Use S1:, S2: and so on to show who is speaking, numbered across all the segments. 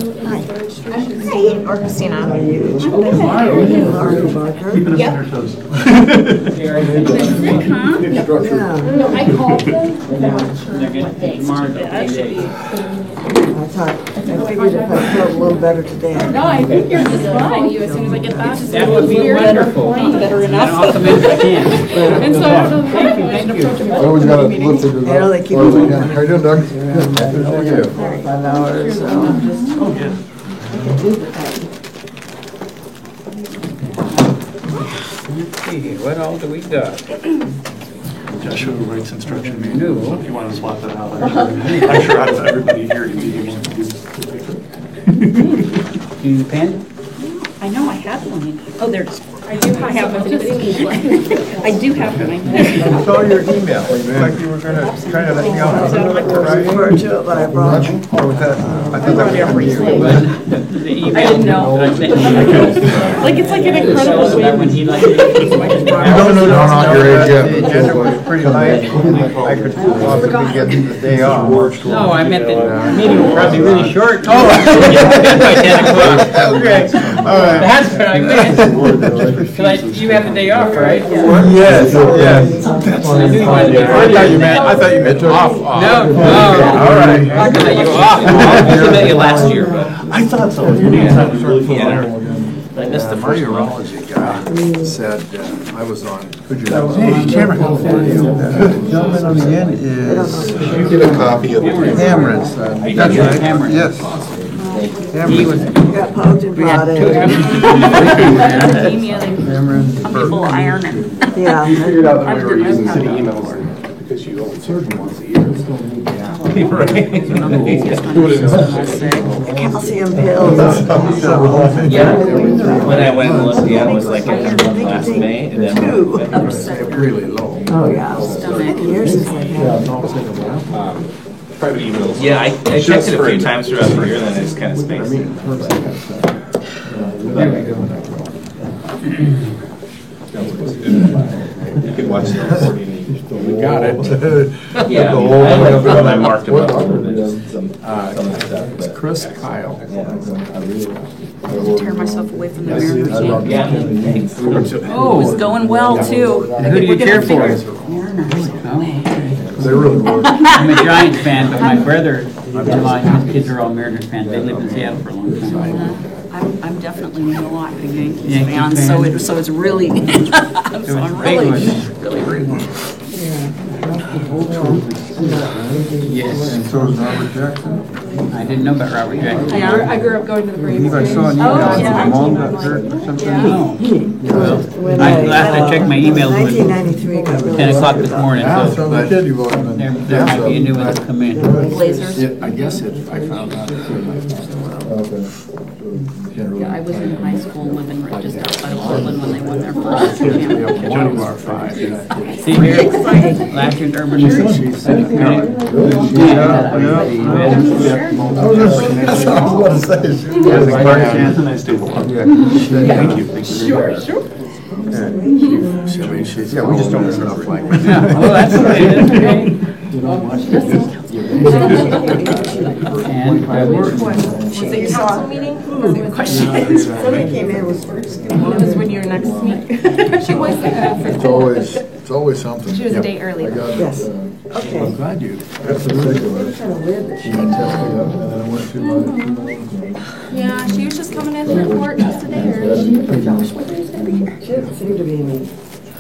S1: Or Christina.
S2: Laura Barker.
S1: Yep. I called them.
S2: I figured if I felt a little better today.
S1: No, I think you're just fine. You as soon as I get back.
S3: That would be wonderful.
S1: Better enough.
S3: I'll come in if I can.
S1: And so I don't know.
S3: Thank you.
S4: I always got to look to the.
S2: Yeah, they keep
S4: How
S2: moving.
S4: you doing, Doug? How are you?
S2: 5 hours, so.
S3: Okay, what all do we got?
S5: Joshua writes instruction
S3: New.
S5: manual, if you want to swap that out. I'm sure out of everybody here, you'd be able to use the paper.
S3: Do you need a pen?
S1: I know, I have one. Oh, there's. I do have one. I do have one.
S4: I saw your email. It's like you were going to try to let me know.
S2: I was referred to it, but I brought it.
S4: Oh, was that? I thought that was for you.
S3: The email.
S1: I didn't know. Like, it's like an incredible
S3: That
S1: way.
S3: when he like.
S4: No, not your age yet. The agenda was pretty light. I could possibly get the day off.
S3: No, I meant the meeting was probably really short. Oh. By 10 o'clock.
S4: Okay, all right.
S3: That's what I meant. You have the day off, right?
S4: Yes, yes.
S3: I knew you wanted to.
S4: I thought you meant off.
S3: No,
S4: All right.
S3: I'm not gonna let you off. I met you last year, but.
S5: I thought so. Your name sounded really familiar.
S3: I missed the
S6: My
S3: first one.
S6: urology guy said I was on.
S4: Hey, Cameron. Gentleman on the end is.
S6: You get a copy of the
S4: Cameron.
S3: That's right. Cameron.
S4: Yes.
S3: He was.
S2: Got poked and
S3: We had
S2: prodded.
S3: two.
S4: Cameron.
S1: Some people ironing.
S2: Yeah.
S5: Figured out that we were using city emails because you only serve them once a year.
S2: Calcium pills.
S7: Yeah, when I went and looked, yeah, it was like last May, and then.
S2: Two.
S6: really low.
S2: Oh, yeah. Years since I had.
S5: Private emails.
S7: Yeah, I checked it a few times throughout the year, and then I just kind of spaced it.
S5: You can watch the recording.
S6: We got it.
S7: Yeah, I marked them up. Some stuff,
S6: It's
S7: but-
S6: Chris Kyle.
S1: Tear myself away from the mirror.
S7: Yeah, thanks.
S1: Oh, it was going well too.
S3: Who do you cheer for?
S6: They're really good.
S3: I'm a Giants fan, but my brother-in-law, his kids are all Mariners fans. They lived in Seattle for a long time.
S1: I'm definitely not a Yankees
S3: Yankee
S1: fan,
S3: fan.
S1: so it's really, so I'm
S3: Big
S1: really,
S3: one.
S1: really rooting.
S3: Yes.
S4: And so is Robert Jackson.
S3: I didn't know about Robert Jackson.
S1: I grew up going to the
S4: I
S1: Braves
S4: believe I
S1: games.
S4: saw an email
S1: Oh,
S4: that
S1: yeah.
S4: your mom got hurt or something.
S3: Oh.
S2: When
S3: Last I checked my emails was
S2: 1993 got really
S3: 10 o'clock this morning,
S4: So
S3: so
S4: the kid you voted on.
S3: there might be a new one that's come in.
S1: Blazers.
S6: I guess I found out.
S1: Yeah, I was in high school living right just outside of Portland when they won their first championship.
S6: One of our five.
S3: See here, last year's Urban League.
S4: That's what I was going to say.
S5: Nice day. Thank you.
S1: Sure, sure.
S4: Yeah, we just don't remember like that.
S3: Yeah, well, that's okay, that's okay. And
S1: Was it council meeting? Was it questions?
S2: Somebody came in with.
S1: It was when your next meeting. She was there.
S4: It's always something.
S1: She was a day early.
S2: Yes. Okay.
S6: I'm glad you.
S4: That's ridiculous.
S2: Kind of weird that she.
S4: And I went to my.
S1: Yeah, she was just coming in to report just a day early.
S2: She doesn't seem to be any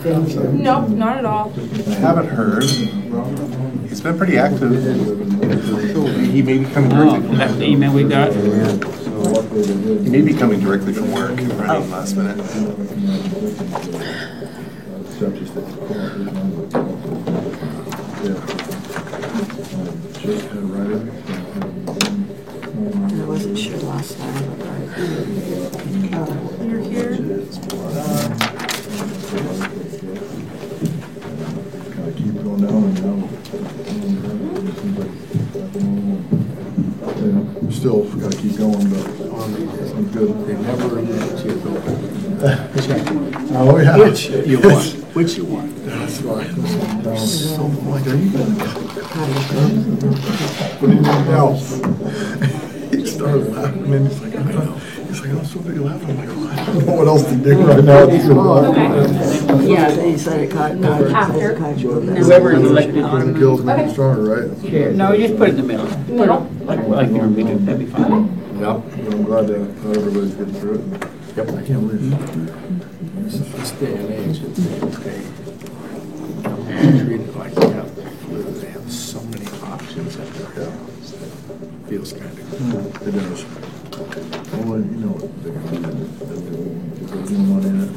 S2: danger.
S1: Nope, not at all.
S5: I haven't heard. He's been pretty active. He may be coming
S3: oh,
S5: directly from
S3: that's the email we got.
S5: He may be coming directly from work and running last minute.
S2: I wasn't sure last time.
S1: You're here.
S4: Kind of keep going down and down. Still got to keep going, but I'm good.
S6: They never see it open.
S4: Oh, yeah.
S6: Which you want? Which you want?
S4: That's right. So, like, are you going to put anything else? He's started laughing, and he's like, I'm so big laughing. I'm like, oh, I don't know what else to do right now. It's too long.
S2: Yeah, he said it caught, caught you.
S3: Whoever is elected
S4: The gills make it stronger, right?
S3: chair. No, you just put it in the middle. Like you normally do, that'd be fine.
S4: Yep. I'm glad that everybody's getting through it. Yep. I can't believe
S6: This day and age, it's okay. Treated like they have the flu. They have so many options at their house. Feels kind of good.
S4: it does. Well, you know, they're going to put money in it.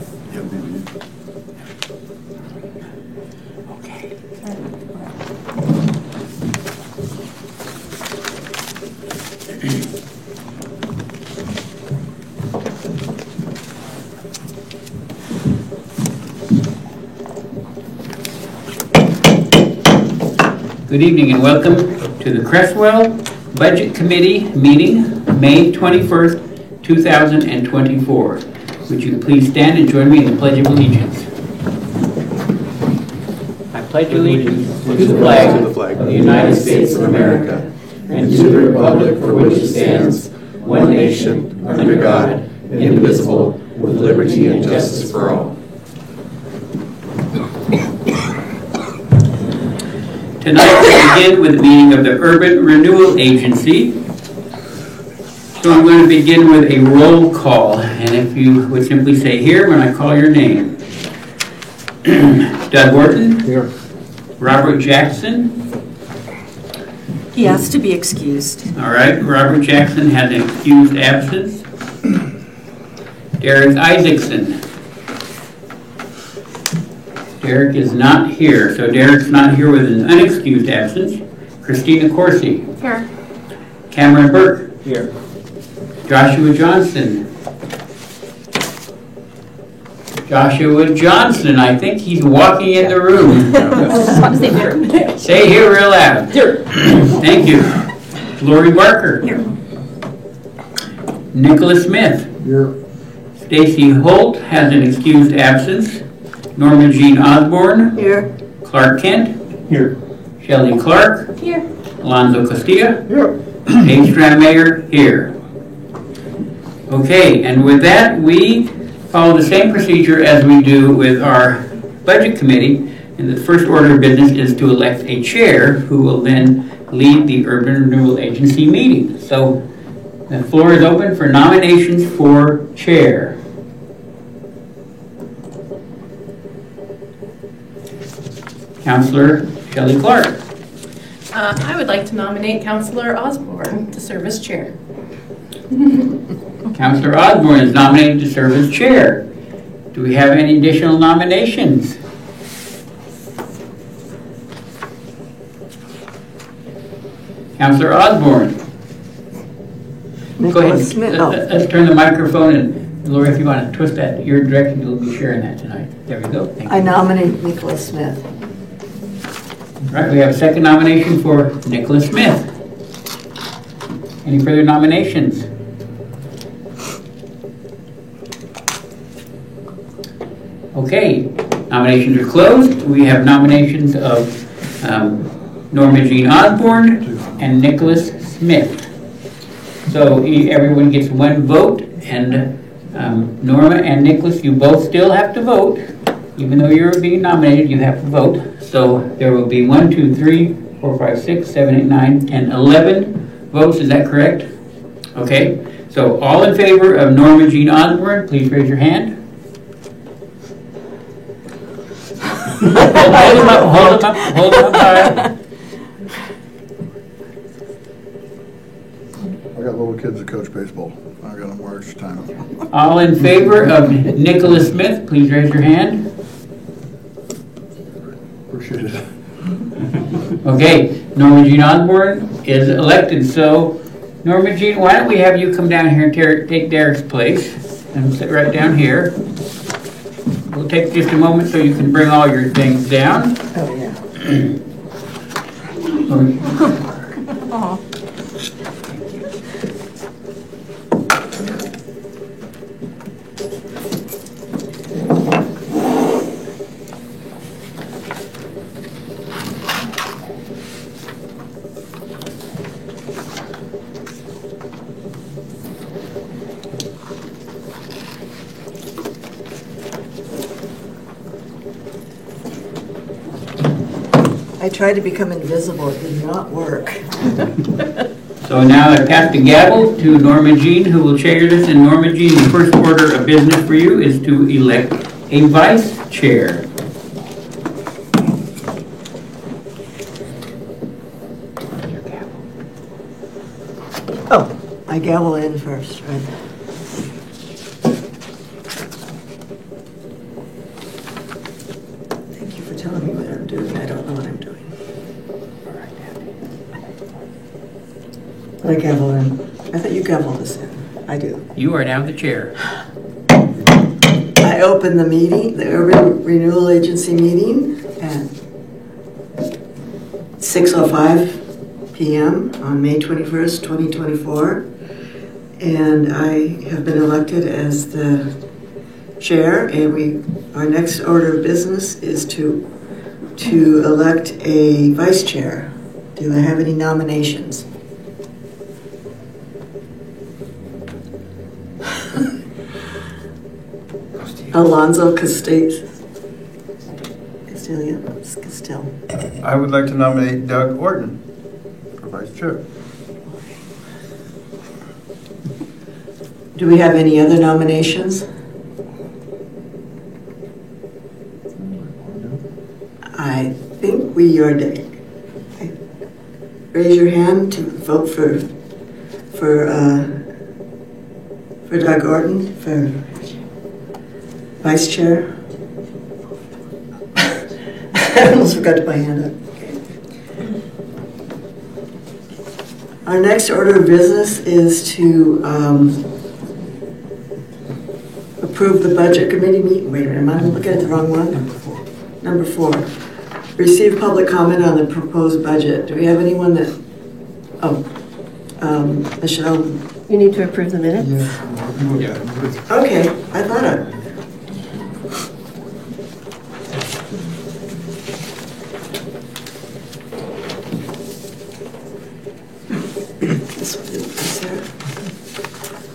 S3: Good evening and welcome to the Crestwell Budget Committee meeting, May 21st, 2024. Would you please stand and join me in the Pledge of Allegiance? I pledge allegiance to the flag of the United States of America and to the republic for which it stands, one nation, under God, indivisible, with liberty and justice for all. Tonight we begin with the meeting of the Urban Renewal Agency. So I'm going to begin with a roll call, and if you would simply say here when I call your name. Doug Horton. Here. Robert Jackson.
S1: He has to be excused.
S3: All right, Robert Jackson has an excused absence. Derek Isaacson. Derek is not here, so Derek's not here with an unexcused absence. Christina Corsi.
S1: Here.
S3: Cameron Burke. Here. Joshua Johnson. Joshua Johnson, I think he's walking in the room. Say here real loud. Here. Thank you. Lori Barker. Here. Nicholas Smith.
S4: Here.
S3: Stacy Holt has an excused absence. Norma Jean Osborne.
S2: Here.
S3: Clark Kent. Here. Shelley Clark.
S1: Here.
S3: Alonzo Castilla.
S4: Here.
S3: Paige Strandmayer. Here. Okay, and with that, we follow the same procedure as we do with our budget committee. And the first order of business is to elect a chair who will then lead the Urban Renewal Agency meeting. So the floor is open for nominations for chair. Councillor Shelley Clark.
S8: I would like to nominate Councillor Osborne to serve as chair.
S3: Councillor Osborne is nominated to serve as chair. Do we have any additional nominations? Councillor Osborne. Go ahead.
S2: Nicholas Smith.
S3: Let's turn the microphone, and Laura, if you want to twist that your direction, you'll be sharing that tonight. There we go. Thank you.
S2: I nominate Nicholas Smith.
S3: All right, we have a second nomination for Nicholas Smith. Any further nominations? Okay, nominations are closed. We have nominations of Norma Jean Osborne and Nicholas Smith. So everyone gets one vote, and Norma and Nicholas, you both still have to vote. Even though you're being nominated, you have to vote. So there will be 1, 2, 3, 4, 5, 6, 7, 8, 9, 10, 11 votes. Is that correct? Okay. So all in favor of Norma Jean Osborne, please raise your hand. Hold them up, hold them up, hold them up high.
S4: I got little kids that coach baseball. I got them March time.
S3: All in favor of Nicholas Smith, please raise your hand.
S4: Appreciate it.
S3: Okay, Norma Jean Osborne is elected. So, Norma Jean, why don't we have you come down here and take Derek's place and sit right down here. We'll take just a moment so you can bring all your things down.
S2: Oh, yeah. I tried to become invisible, it did not work.
S3: So now I pass the gavel to Norma Jean, who will chair this. And Norma Jean, the first order of business for you is to elect a vice chair.
S2: Oh, I gavel in first, right? Thank you for telling me what I'm doing. I don't know what I'm doing. I gavel in. I thought you gaveled us in. I do.
S3: You are now the chair.
S2: I open the meeting, the Urban Renewal Agency meeting at 6:05 p.m. on May 21st, 2024. And I have been elected as the chair, and our next order of business is to elect a vice chair. Do I have any nominations? Alonzo Castile.
S4: I would like to nominate Doug Orton for vice chair.
S2: Do we have any other nominations? I think we are. Raise your hand to vote for Doug Orton for vice chair. I almost forgot to put my hand up. Our next order of business is to approve the budget committee meeting. Wait a minute, am I looking at the wrong one? Number 4. Receive public comment on the proposed budget. Do we have anyone that? Michelle.
S1: You need to approve the minutes?
S2: Okay, I thought I.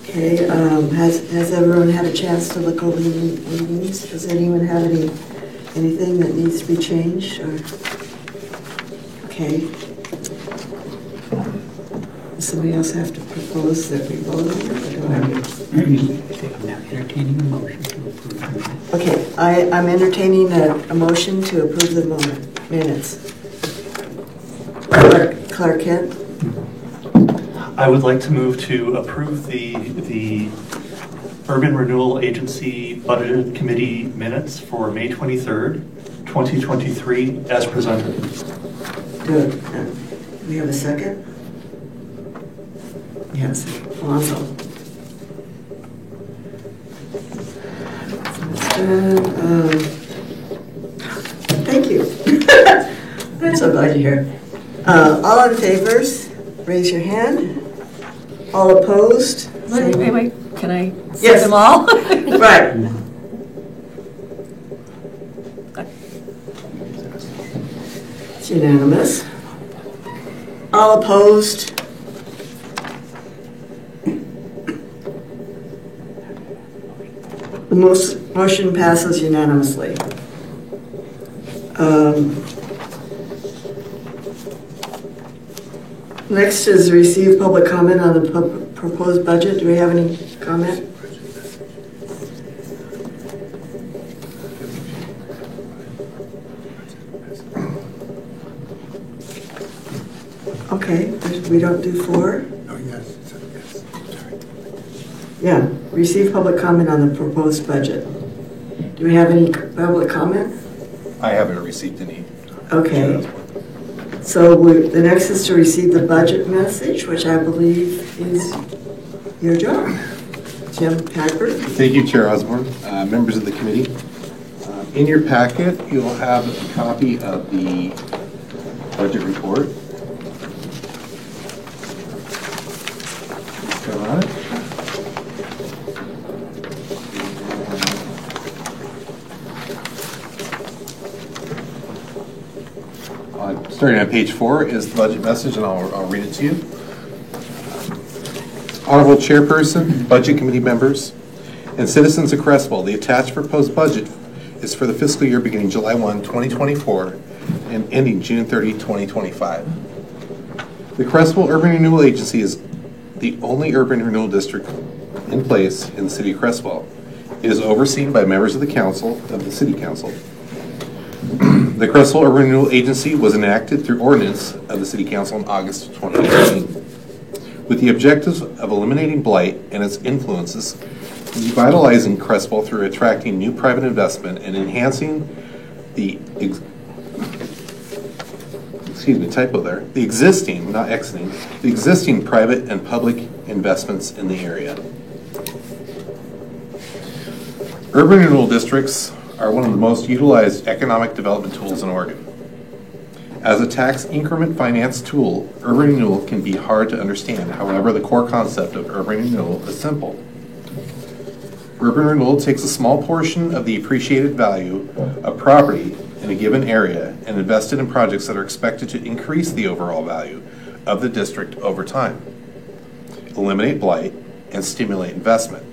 S2: Okay, has everyone had a chance to look over the meetings? Does anyone have anything that needs to be changed? Or okay. Does somebody else have to propose that we vote on it?
S3: Now entertaining a motion to approve the minutes.
S2: Okay, I'm entertaining a motion to approve the minutes. Clark Kent?
S9: I would like to move to approve the Urban Renewal Agency Budget Committee minutes for May 23rd, 2023, as presented.
S2: Good. Do we have a second? Yes. Awesome. Thank you. I'm so glad you're here. All in favors, raise your hand. All opposed?
S1: Wait. Can I say
S2: Yes.
S1: them all?
S2: Right. It's unanimous. All opposed? The motion passes unanimously. Next is receive public comment on the proposed budget. Do we have any comment? Okay, we don't do 4?
S6: Oh, yes.
S2: Yeah, receive public comment on the proposed budget. Do we have any public comment?
S5: I haven't received any.
S2: Okay. So the next is to receive the budget message, which I believe is your job. Jim Packard.
S5: Thank you, Chair Osborne, members of the committee. In your packet, you'll have a copy of the budget report. Go on it. Starting on page 4 is the budget message, and I'll read it to you. Honorable Chairperson, Budget Committee members, and citizens of Creswell, the attached proposed budget is for the fiscal year beginning July 1, 2024 and ending June 30, 2025. The Creswell Urban Renewal Agency is the only urban renewal district in place in the city of Creswell. It is overseen by members of the council, of the city council. The Creswell Urban Renewal Agency was enacted through ordinance of the city council in August of 2018 with the objectives of eliminating blight and its influences, revitalizing Creswell through attracting new private investment and enhancing the the existing, not exiting, the existing private and public investments in the area. Urban renewal districts are one of the most utilized economic development tools in Oregon. As a tax increment finance tool, urban renewal can be hard to understand. However, the core concept of urban renewal is simple. Urban renewal takes a small portion of the appreciated value of property in a given area and invest it in projects that are expected to increase the overall value of the district over time, eliminate blight, and stimulate investment.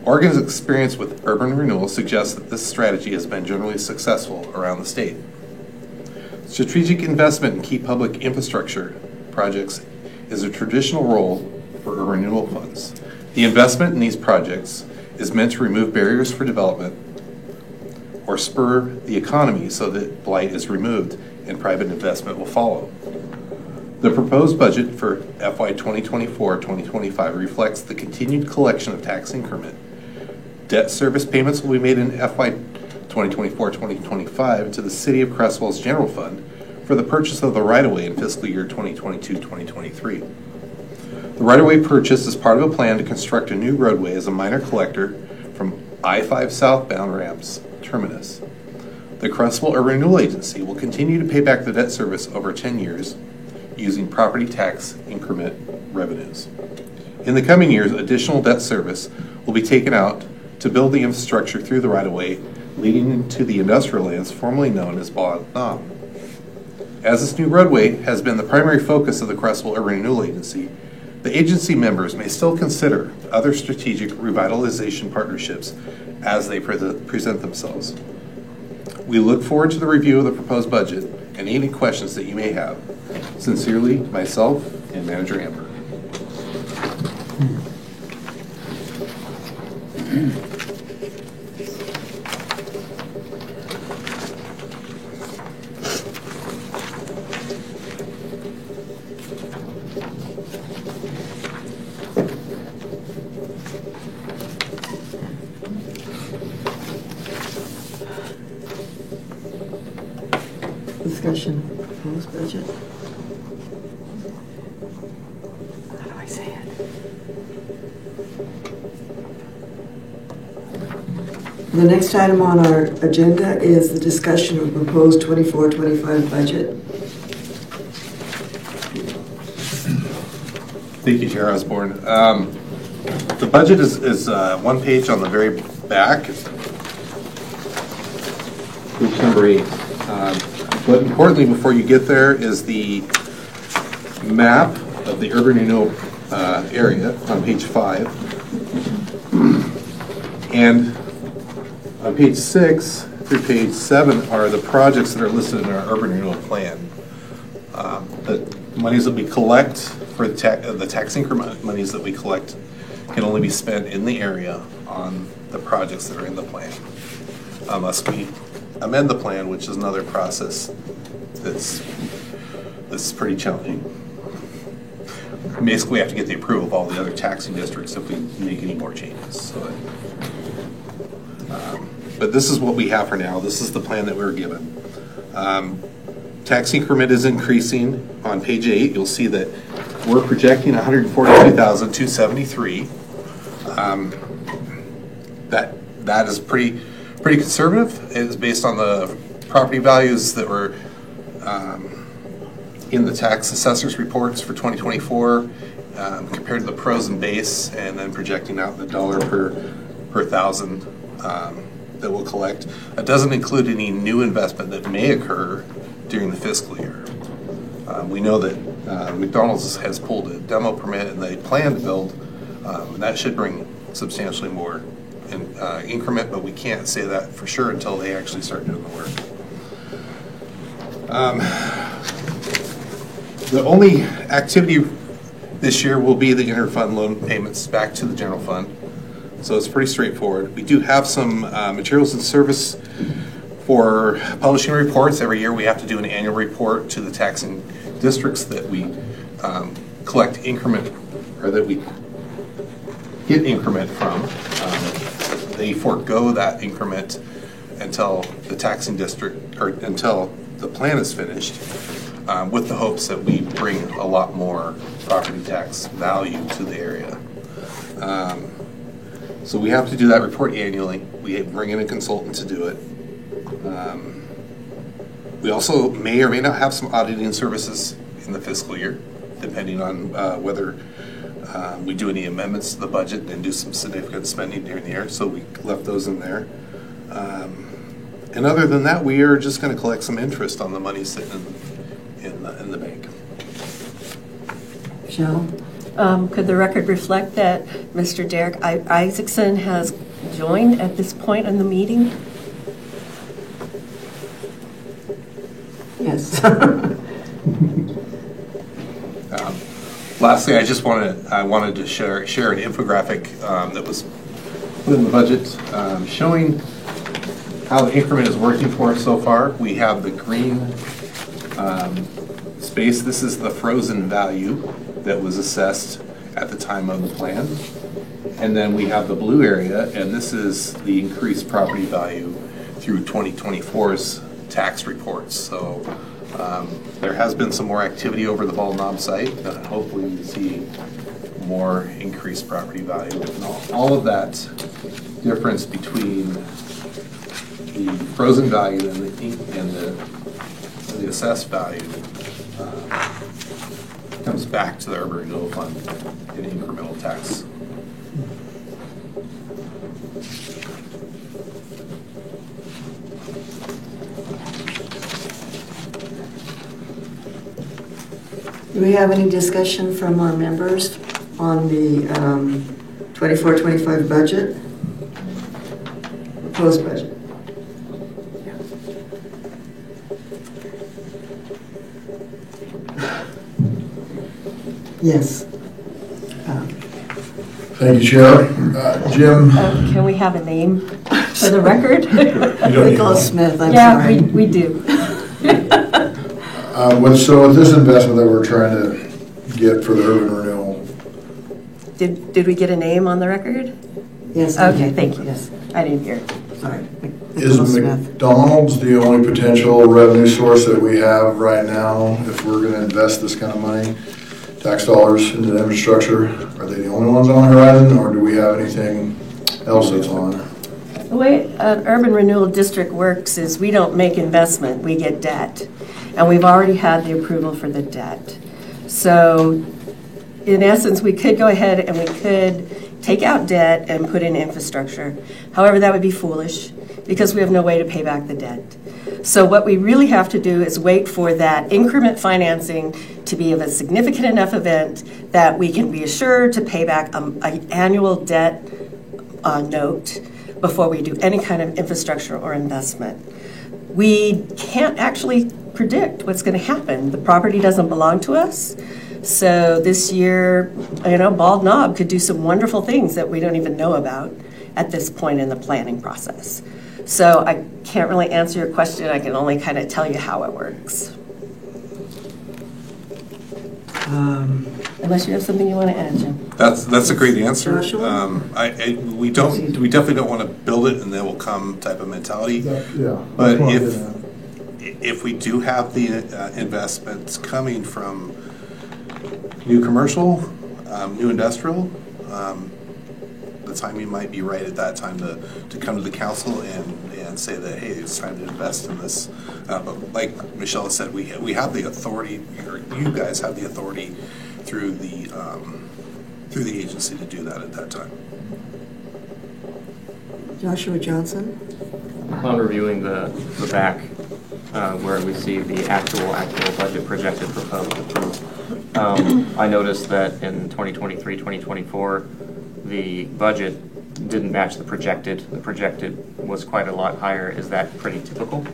S5: Oregon's experience with urban renewal suggests that this strategy has been generally successful around the state. Strategic investment in key public infrastructure projects is a traditional role for urban renewal funds. The investment in these projects is meant to remove barriers for development or spur the economy so that blight is removed and private investment will follow. The proposed budget for FY 2024-2025 reflects the continued collection of tax increment. Debt service payments will be made in FY 2024-2025 to the City of Creswell's General Fund for the purchase of the right-of-way in fiscal year 2022-2023. The right-of-way purchase is part of a plan to construct a new roadway as a minor collector from I-5 southbound ramps terminus. The Creswell Urban Renewal Agency will continue to pay back the debt service over 10 years using property tax increment revenues. In the coming years, additional debt service will be taken out to build the infrastructure through the right-of-way leading into the industrial lands formerly known as Bog Knob. As this new roadway has been the primary focus of the Creswell Urban Renewal Agency, the agency members may still consider other strategic revitalization partnerships as they present themselves. We look forward to the review of the proposed budget and any questions that you may have. Sincerely, myself and Manager Amber.
S2: Discussion of proposed budget.
S1: How do I say it?
S2: The next item on our agenda is the discussion of proposed 24-25 budget.
S5: Thank you, Chair Osborne. The budget is one page on the very back, page number 8. But importantly, before you get there, is the map of the urban renewal area on page 5. And on page 6 through page 7 are the projects that are listed in our urban renewal plan. The monies that we collect for the tax increment monies that we collect can only be spent in the area on the projects that are in the plan, unless we amend the plan, which is another process that's pretty challenging. Basically, we have to get the approval of all the other taxing districts if we make any more changes. So, but this is what we have for now. This is the plan that we were given. Tax increment is increasing. On page 8, you'll see that we're projecting $142,273. That is pretty conservative. It is based on the property values that were in the tax assessors reports for 2024 compared to the pros and base, and then projecting out the dollar per thousand that we'll collect. It doesn't include any new investment that may occur during the fiscal year. We know that McDonald's has pulled a demo permit and they plan to build, and that should bring substantially more increment, but we can't say that for sure until they actually start doing the work. The only activity this year will be the interfund loan payments back to the general fund. So it's pretty straightforward. We do have some materials and service for publishing reports. Every year we have to do an annual report to the taxing districts that we collect increment, or that we get increment from. They forego that increment until the taxing district, or until the plan is finished, with the hopes that we bring a lot more property tax value to the area. So we have to do that report annually. We bring in a consultant to do it. We also may or may not have some auditing services in the fiscal year, depending on whether we do any amendments to the budget and do some significant spending during the year. So we left those in there. And other than that, we are just going to collect some interest on the money sitting in the bank.
S2: Michelle?
S10: Could the record reflect that Mr. Derek Isaacson has joined at this point in the meeting?
S2: Yes.
S5: Lastly, I wanted to share an infographic that was put in the budget showing how the increment is working for us so far. We have the green space. This is the frozen value that was assessed at the time of the plan. And then we have the blue area, and this is the increased property value through 2024's tax reports. So there has been some more activity over the Bald Knob site, and hopefully we see more increased property value. And all of that difference between the frozen value and the assessed value comes back to the Urban Renewal Fund in incremental tax.
S2: Do we have any discussion from our members on the 24-25 budget? Proposed budget? Yes.
S6: Thank you, Chair. Jim?
S10: Can we have a name for the record?
S2: Nicholas Smith, I'm
S10: yeah,
S2: sorry.
S10: we do.
S6: So with this investment that we're trying to get for the urban renewal.
S10: Did we get a name on the record?
S2: Yes.
S10: Okay, thank you.
S2: Yes.
S10: I didn't hear.
S2: Sorry.
S6: Is
S2: Nicholas Smith.
S6: McDonald's the only potential revenue source that we have right now if we're going to invest this kind of money, tax dollars into the infrastructure? Are they the only ones on the horizon, or do we have anything else that's on?
S10: The way an urban renewal district works is we don't make investment, we get debt. And we've already had the approval for the debt. So in essence, we could go ahead and we could take out debt and put in infrastructure. However, that would be foolish because we have no way to pay back the debt. So what we really have to do is wait for that increment financing to be of a significant enough event that we can be assured to pay back an annual debt note before we do any kind of infrastructure or investment. We can't actually predict what's going to happen. The property doesn't belong to us. So this year, Bald Knob could do some wonderful things that we don't even know about at this point in the planning process. So I can't really answer your question. I can only kind of tell you how it works. Unless you have something you want to add, Jim.
S5: That's a great answer.
S2: Joshua?
S5: We definitely don't want to build it and then will come type of mentality.
S6: Yeah.
S5: But if we do have the investments coming from new commercial, new industrial, the timing might be right at that time to come to the council and say that, hey, it's time to invest in this. But like Michelle said, we have the authority, or you guys have the authority through the agency to do that at that time.
S2: Joshua Johnson?
S7: Upon reviewing the back, where we see the actual budget projected, proposed, approved, I noticed that in 2023-2024, the budget didn't match the projected. The projected was quite a lot higher. Is that pretty typical?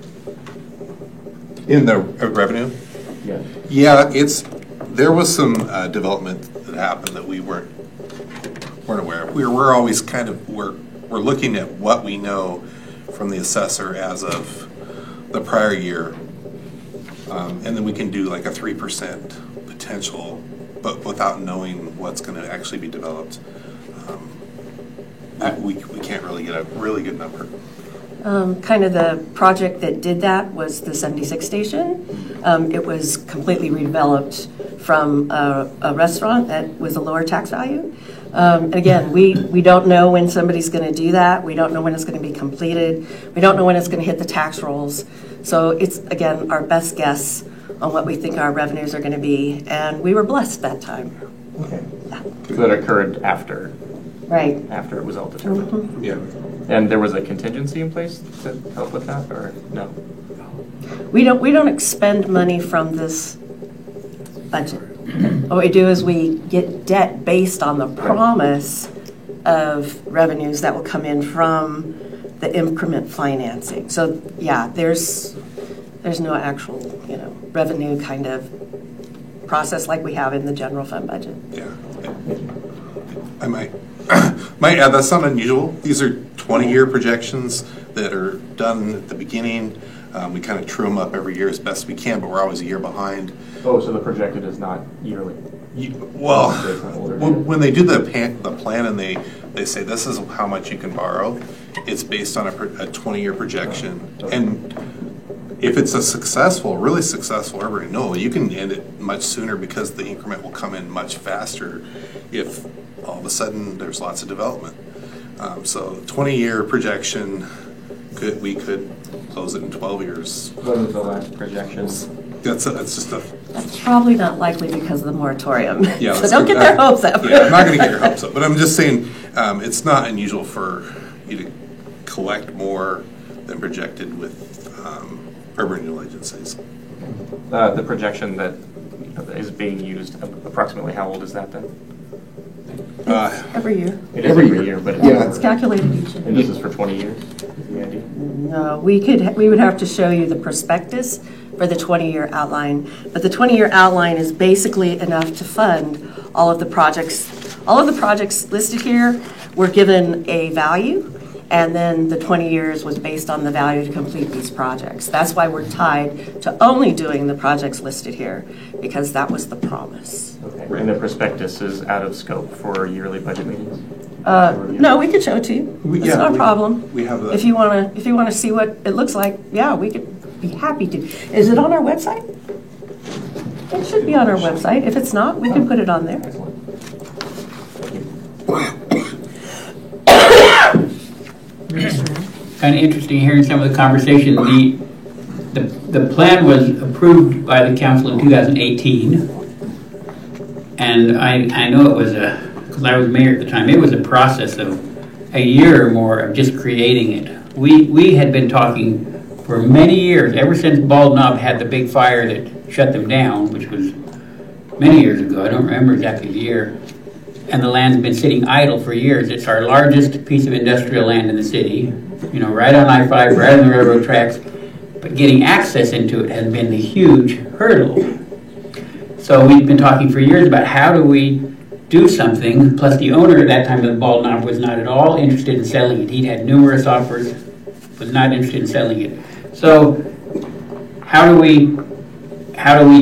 S5: In the revenue?
S7: Yeah.
S5: Yeah, there was some development that happened that we weren't aware of. We're always kind of, we're looking at what we know from the assessor as of the prior year. And then we can do like a 3% potential, but without knowing what's going to actually be developed. We can't really get a really good number.
S10: Kind of the project that did that was the 76 station. It was completely redeveloped from a restaurant that was a lower tax value. And again, we don't know when somebody's going to do that. We don't know when it's going to be completed. We don't know when it's going to hit the tax rolls. So it's, again, our best guess on what we think our revenues are going to be. And we were blessed that time.
S7: Okay. So that occurred after.
S10: Right.
S7: After it was all determined.
S10: Mm-hmm.
S5: Yeah.
S7: And there was a contingency in place to help with that, or no?
S10: We don't expend money from this budget. What we do is we get debt based on the promise of revenues that will come in from the increment financing. So yeah, there's no actual, revenue kind of process like we have in the general fund budget.
S5: Yeah. I might add, that's not unusual. These are 20-year projections that are done at the beginning. We kind of true them up every year as best we can, but we're always a year behind.
S7: Oh, so the projected is not yearly?
S5: Well, when they do the plan and they say this is how much you can borrow, it's based on a 20-year projection. And if it's a really successful urban renewal, you can end it much sooner because the increment will come in much faster if all of a sudden there's lots of development. So 20-year projection, we could close it in 12 years.
S7: What was the last projections?
S10: That's probably not likely because of the moratorium.
S5: Yeah,
S10: so don't get their hopes up.
S5: Yeah, I'm not going to get your hopes up, but I'm just saying it's not unusual for you to collect more than projected with urban renewal agencies.
S7: The projection that is being used, approximately how old is that then?
S10: Every year.
S7: It is every year, but
S10: it's calculated each year.
S7: And this is for 20 years? Is the idea?
S10: No, we would have to show you the prospectus for the 20-year outline, but the 20-year outline is basically enough to fund all of the projects. All of the projects listed here were given a value, and then the 20 years was based on the value to complete these projects. That's why we're tied to only doing the projects listed here, because that was the promise.
S7: Okay. And the prospectus is out of scope for yearly budget meetings?
S10: No, we could show it to you. It's not a problem.
S5: We have that.
S10: If you want to see what it looks like, yeah, we could be happy to. Is it on our website? It should be on our website. If it's not, we can put it on there.
S3: Kind of interesting hearing some of the conversation. The plan was approved by the council in 2018, and I know it was because I was mayor at the time, it was a process of a year or more of just creating it. We had been talking for many years, ever since Bald Knob had the big fire that shut them down, which was many years ago. I don't remember exactly the year. And the land's been sitting idle for years. It's our largest piece of industrial land in the city, right on I-5, right on the railroad tracks. But getting access into it has been the huge hurdle. So we've been talking for years about how do we do something, plus the owner at that time of the Bald Knob was not at all interested in selling it. He'd had numerous offers, was not interested in selling it. So how do we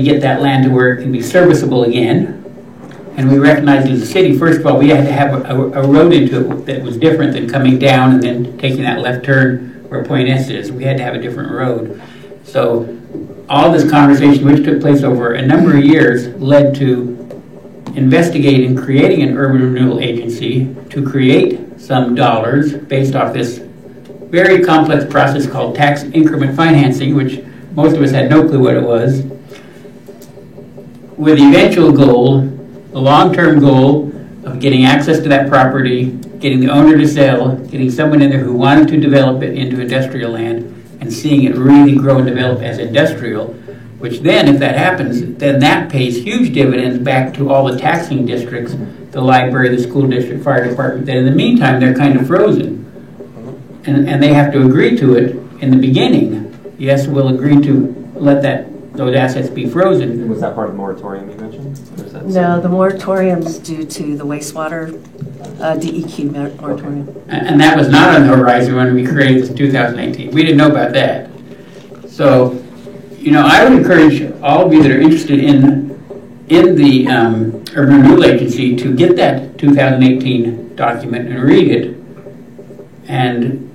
S3: get that land to where it can be serviceable again? And we recognized as a city, first of all, we had to have a road into it that was different than coming down and then taking that left turn where Point S is. We had to have a different road. So all this conversation, which took place over a number of years, led to investigating creating an urban renewal agency to create some dollars based off this very complex process called tax increment financing, which most of us had no clue what it was, with the eventual goal, the long-term goal of getting access to that property, getting the owner to sell, getting someone in there who wanted to develop it into industrial land, and seeing it really grow and develop as industrial, which then, if that happens, then that pays huge dividends back to all the taxing districts, the library, the school district, fire department, that in the meantime, they're kind of frozen. And they have to agree to it in the beginning. Yes, we'll agree to let those assets be frozen.
S7: Was that part of the moratorium you mentioned? Or is that
S10: No, the moratorium's due to the wastewater DEQ moratorium.
S3: And that was not on the horizon when we created this 2018. We didn't know about that. So, I would encourage all of you that are interested in the Urban Renewal Agency to get that 2018 document and read it. And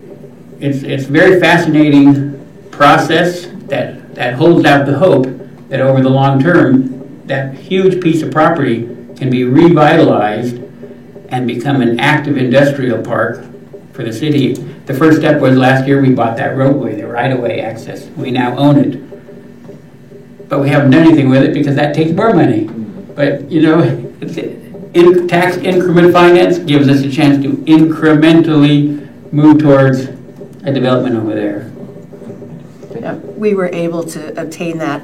S3: it's a very fascinating process that holds out the hope that over the long term, that huge piece of property can be revitalized and become an active industrial park for the city. The first step was last year we bought that roadway, the right-of-way access. We now own it. But we haven't done anything with it because that takes more money. But, tax increment finance gives us a chance to incrementally move towards a development over there.
S10: We were able to obtain that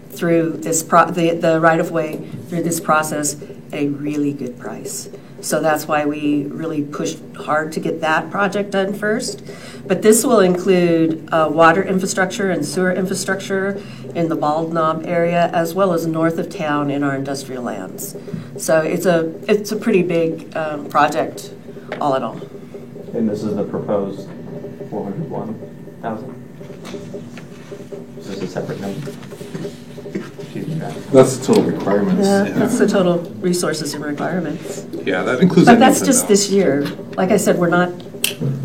S10: through this the right-of-way through this process at a really good price. So that's why we really pushed hard to get that project done first. But this will include water infrastructure and sewer infrastructure in the Bald Knob area, as well as north of town in our industrial lands. So it's a pretty big project, all in all.
S7: And this is the proposed 401,000? Is this a separate number?
S5: That's the total requirements.
S10: Yeah, that's the total resources and requirements.
S5: Yeah, that includes.
S10: But that's just this year. Like I said, we're not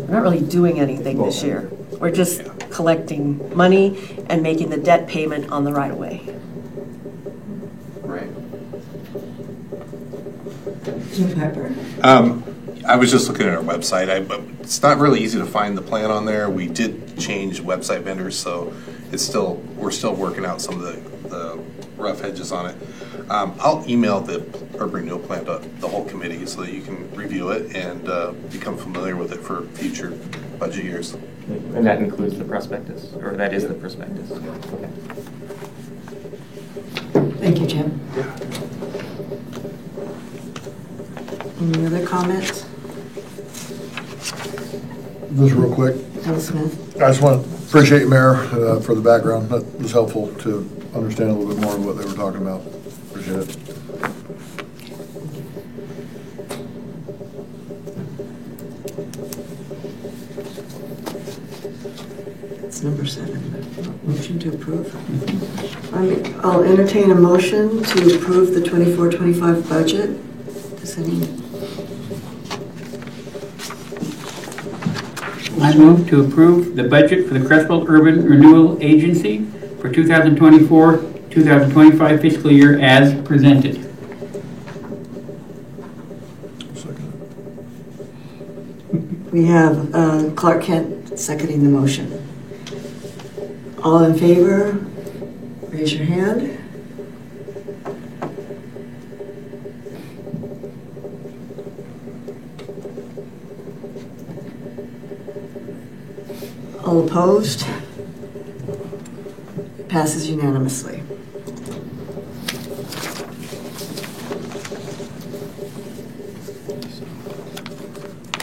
S10: really doing anything this year. We're just collecting money and making the debt payment on the right-of-way.
S5: Right.
S2: Jim Pepper.
S5: I was just looking at our website. It's not really easy to find the plan on there. We did change website vendors, so we're still working out some of the rough edges on it. I'll email the Urban Renewal Plan to the whole committee so that you can review it and become familiar with it for future budget years.
S7: And that includes the prospectus, or that is the prospectus? Okay.
S2: Thank you, Jim. Any other comments?
S6: Just real quick,
S2: Bill Smith?
S6: I just want to appreciate you, Mayor, for the background. That was helpful to understand a little bit more of what they were talking about. Appreciate it.
S2: It's number 7. Motion to approve. I'll entertain a motion to approve the 24-25 budget. Does any?
S3: I move to approve the budget for the Creswell Urban Renewal Agency for 2024-2025 fiscal year as presented.
S2: We have Clark Kent seconding the motion. All in favor, raise your hand. All opposed? Passes unanimously.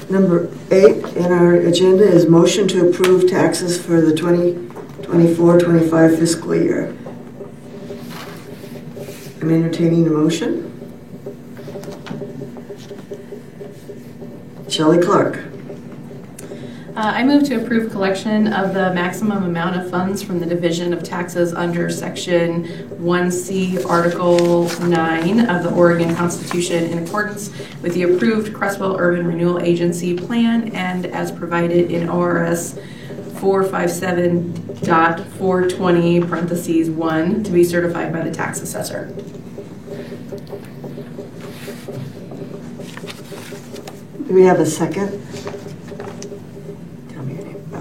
S2: Number 8 in our agenda is motion to approve taxes for the 2024-25 fiscal year. I'm entertaining the motion. Shelley Clark.
S8: I move to approve collection of the maximum amount of funds from the Division of Taxes under Section 1C, Article 9 of the Oregon Constitution in accordance with the approved Creswell Urban Renewal Agency plan and as provided in ORS 457.420 parentheses 1 to be certified by the tax assessor.
S2: Do we have a second?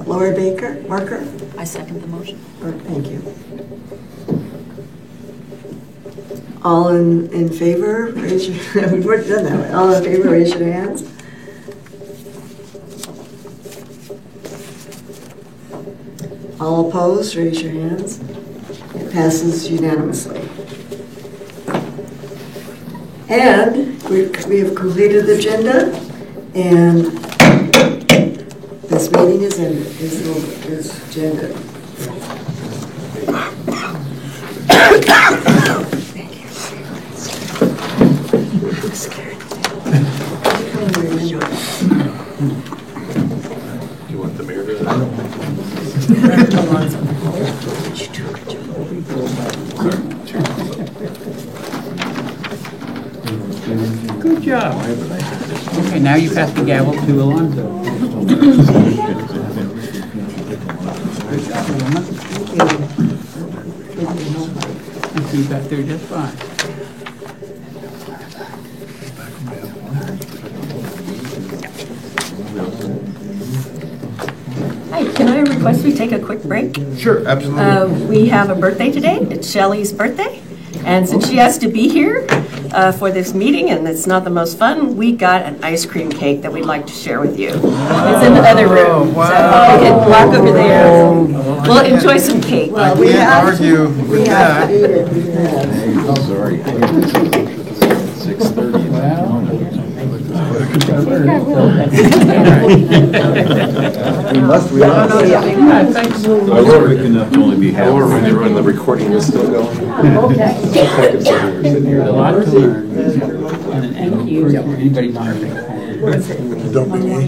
S2: Lori Marker?
S1: I second the motion.
S2: Thank you. All in favor, raise your, we've already done that. All in favor, raise your hands. All opposed, raise your hands. It passes unanimously. And we have completed the agenda, and this meeting is ended, is agenda.
S5: You want the mayor to?
S3: Good job. Okay, now you pass the gavel to Alonzo. I think you got there just fine.
S10: Hi, can I request we take a quick break?
S6: Sure, absolutely.
S10: We have a birthday today. It's Shelley's birthday. And since she has to be here for this meeting, and it's not the most fun, we got an ice cream cake that we'd like to share with you. It's in the other room. So you can walk over there. We'll enjoy some cake.
S4: I can't argue with that.
S6: Sorry. 6:30.
S4: We must.
S5: I were enough to only be half. When the recording is still going.
S3: A lot to learn. And an thank you for anybody's on our
S6: Don't be me.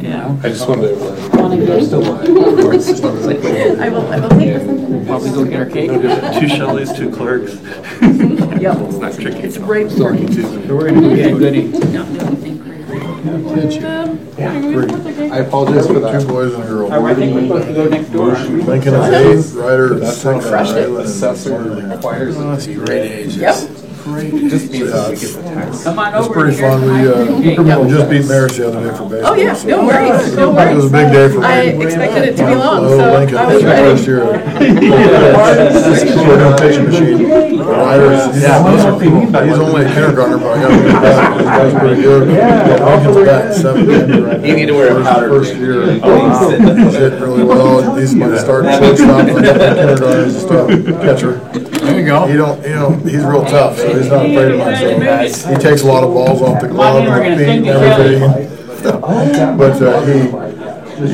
S3: Yeah.
S5: I just wanted to. I'm still live.
S8: I will take this.
S3: Probably go get our cake.
S9: 2 Shelleys, 2 clerks.
S8: Yep.
S5: It's not tricky.
S8: It's great.
S3: So we're gonna go get a goodie.
S5: I apologize for that.
S6: 2 boys and a girl.
S3: I think we're supposed to go next door.
S6: Lincoln is 8, Ryder is 6.
S5: Assessor requires it to be
S6: Great ages.
S8: Yep.
S5: It just means that we get the tax.
S3: Come on
S6: It's
S3: over.
S6: pretty fun. We just beat Marist the other day for baseball.
S8: Oh, yeah,
S6: so
S8: no worries, no
S6: It
S8: worries.
S6: was a big day for me.
S8: I expected it to be long,
S6: Oh,
S8: so
S6: Lincoln,
S8: I was
S6: this is
S8: ready.
S6: first year. We're doing pitching machine. Ryder's, he's only a kindergartner, but I got him back. This guy's pretty good. Lincoln's batting 7th.
S5: You need to wear a powder.
S6: First year. He's hitting really well. He's my starting shortstop. Kindergarten, he's a start catcher.
S4: There you go.
S6: He's real tough, so he's not afraid of myself. He takes a lot of balls off the glove and feet and everything. But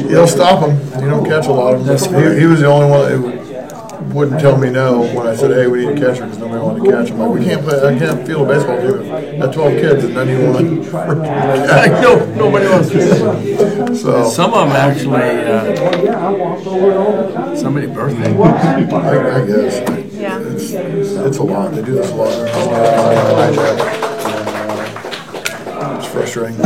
S6: he'll stop them. You don't catch a lot of them. He was the only one that wouldn't tell me no when I said, hey, we need a catcher because nobody wanted to catch him. Like, we can't play. I can't field a baseball team. Got 12 kids and none of you want to.
S4: Nobody wants to.
S6: So
S4: Some of them actually, somebody's birthday.
S6: I guess.
S8: Yeah.
S6: It's a lot. They do this a lot. It's frustrating.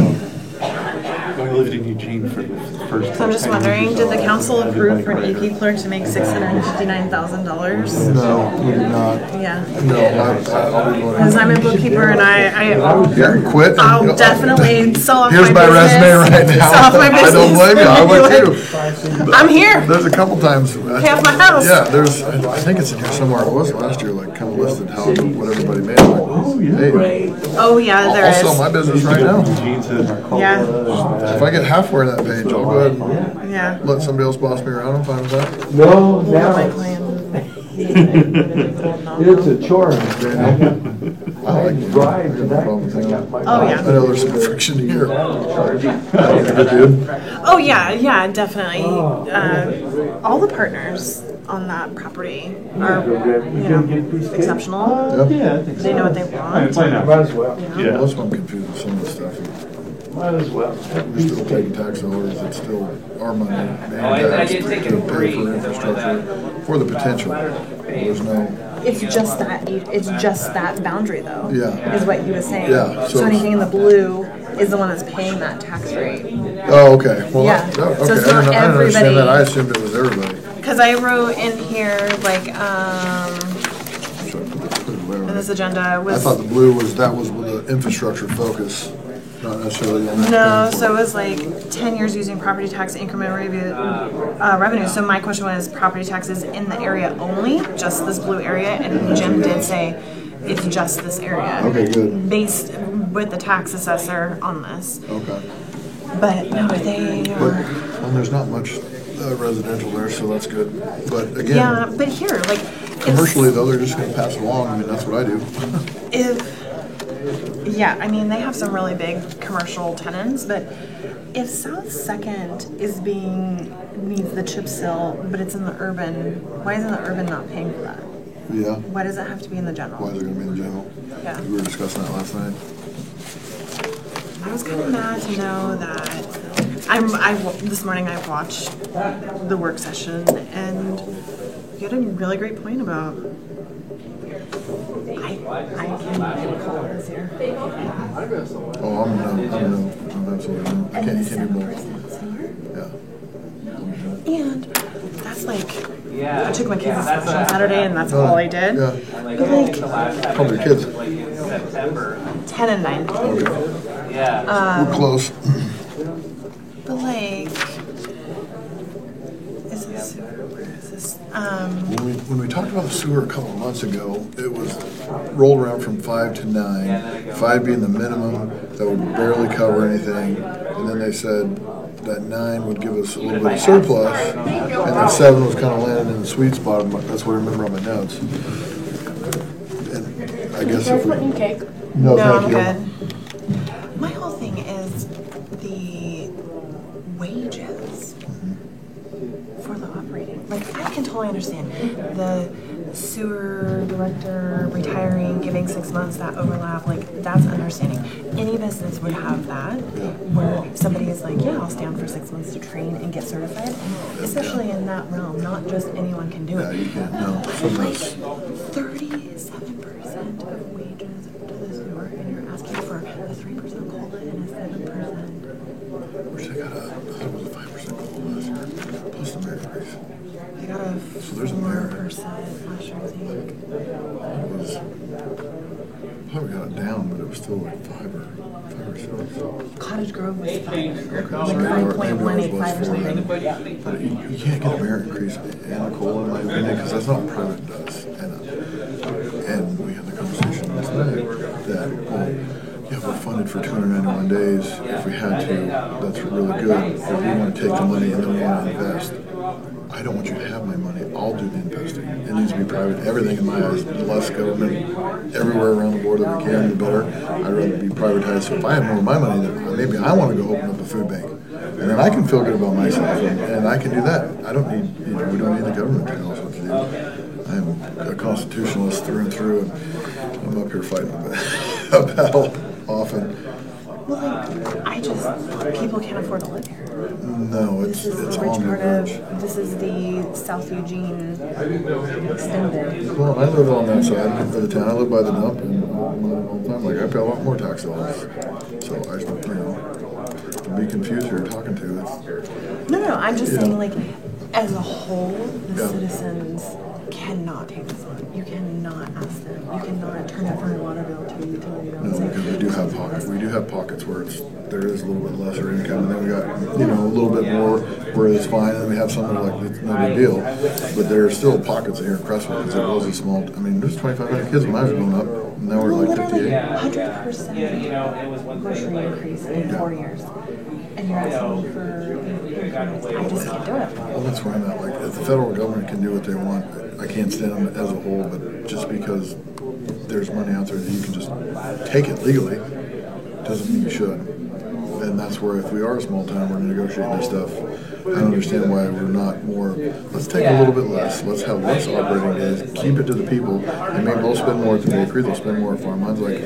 S9: I lived in Eugene for the first.
S11: So I'm just wondering, did the council approve for an AP clerk to make $659,000?
S6: No, we did not.
S11: Yeah,
S6: No, I'll be voting.
S11: because I'm a bookkeeper and
S6: Yeah, quit.
S11: I'll definitely sell off
S6: Here's my
S11: business.
S6: resume right now.
S11: Sell off my
S6: I don't
S11: business.
S6: blame you. I would too.
S11: I'm here.
S6: There's a couple times.
S11: Half my house.
S6: Yeah, there's. I think it's in here somewhere. It was last year, like kind of listed how what everybody made. Like, hey,
S11: Oh yeah, there
S6: I'll sell
S11: is.
S6: my business right now.
S11: Yeah,
S6: If I get halfway to that page, I'll go ahead and
S11: yeah.
S6: let somebody else boss me around. I'm fine with that.
S11: No, my plan.
S12: It's a chore.
S6: I like to
S12: Drive to that.
S6: Oh
S11: yeah.
S6: I know there's some friction here. Good dude.
S11: Oh yeah, definitely. All the partners on that property are, exceptional.
S6: Yep.
S11: They know what they want.
S12: Might as well.
S9: Yeah.
S6: That's why I'm confused with some of the stuff.
S12: Might as well.
S6: We're still taking tax dollars. It's still our money being
S3: I
S6: taxed
S3: did take it
S6: to
S3: free,
S6: pay for infrastructure for the potential. There's no.
S11: It's just that boundary though.
S6: Yeah.
S11: Is what he was saying.
S6: Yeah,
S11: So
S6: so-
S11: anything in the blue is the one that's paying that tax rate.
S6: Oh, okay. Well,
S11: Yeah.
S6: okay.
S11: So it's
S6: I
S11: not
S6: didn't understand
S11: everybody.
S6: that. I assumed it was everybody.
S11: Because I wrote in here like
S6: Should I put it where?
S11: in this agenda
S6: I
S11: was
S6: thought the blue was with the infrastructure focus, not necessarily on that.
S11: no, so it was like 10 years using property tax increment revenue. So my question was property taxes in the area only, just this blue area, and Jim did say it's just this area.
S6: Okay, good.
S11: Based with the tax assessor on this.
S6: Okay.
S11: But no, they
S6: But,
S11: are.
S6: and there's not much residential there, so that's good. But again,
S11: Yeah, but here, like,
S6: commercially though, they're just gonna pass it along. I mean, that's what I do.
S11: yeah, I mean, they have some really big commercial tenants, but if South Second needs the chip seal, but it's in the urban, why isn't the urban not paying for that?
S6: Yeah.
S11: Why does it have to be in the general?
S6: Why is it gonna be in the general?
S11: Yeah.
S6: We were discussing that last night.
S11: I was kind of mad to know that this morning I watched the work session and you had a really great point about I can't call this here.
S6: Oh, I'm absolutely no. I can't do both. Yeah.
S11: And that's like, I took my kids to lunch on Saturday and that's all I did.
S6: Yeah.
S11: But like,
S6: How many kids?
S11: 10 and 9.
S6: We're close.
S11: But like, is this, where is this?
S6: When we talked about the sewer a couple of months ago, it was rolled around from 5 to 9, 5 being the minimum that would barely cover anything, and then they said that 9 would give us a little bit of surplus, and then 7 was kind of landing in the sweet spot. That's what I remember on my notes. And I guess if we...
S11: cake?
S6: No,
S11: I'm
S6: thank you.
S11: good. My whole thing is the wages for the operating. Like, I can totally understand the sewer director retiring, giving 6 months, that overlap, like, that's understanding. Any business would have that, where somebody is like, yeah, I'll stay on for 6 months to train and get certified, especially in that realm, not just anyone can do it.
S6: Yeah, you can't, no.
S11: But like, 37% of wages to the sewer, and you're asking for a 3% COLA and a 7%.
S6: Which they got I thought it was a 5% COLA last year, plus the merit increase.
S11: They got a 4% last year, I think.
S6: It was, probably got it down, but it was still like 5 or 6.
S11: Cottage Grove was 5.
S6: Okay,
S11: Like
S6: so
S11: 5.185 or something.
S6: But you can't get a merit increase and a COLA, in my opinion, because that's not what private does. And we had the conversation last night that, well, yeah, we're funded for 291 days. If we had to, that's really good. If we want to take the money and then we want to invest, I don't want you to have my money. I'll do the investing. It needs to be private. Everything in my eyes, less government, everywhere around the board that we can, the better. I'd rather be privatized. So if I have more of my money, then maybe I want to go open up a food bank. And then I can feel good about myself, and I can do that. I don't need, we don't need the government to tell us what to do. I'm a constitutionalist through and through, and I'm up here fighting a battle often.
S11: Well, like, people can't afford to live here.
S6: No, it's all new bridge.
S11: This is the South Eugene extended.
S6: Well, I live on that side of the town. I live by the dump, and all the time, like, I pay a lot more tax dollars. So I, to be confused here talking to it.
S11: No, I'm just saying, like, as a whole, the citizens cannot take this money. You cannot ask them. You cannot turn it from a water bill to a utility bill.
S6: No, because we do have pockets. We do have pockets where there is a little bit lesser income, and then we got a little bit more where it's fine, and then we have something like it's no big deal. But there are still pockets here in Crestwood because it was a small. I mean, there's 2,500 kids when I was growing up. And now we're like 58.
S11: 100% grocery increase in 4 years. And you're asking me for increments. I just can't do it.
S6: Well, that's where I'm at. Like, if the federal government can do what they want, I can't stand them as a whole, but just because there's money out there that you can just take it legally doesn't mean you should. And that's where, if we are a small town, we're negotiating this stuff. I don't understand why we're not more, let's take a little bit less, let's have less operating days, keep it to the people, and maybe they'll spend more at the bakery, they'll spend more at farm. Mine's like,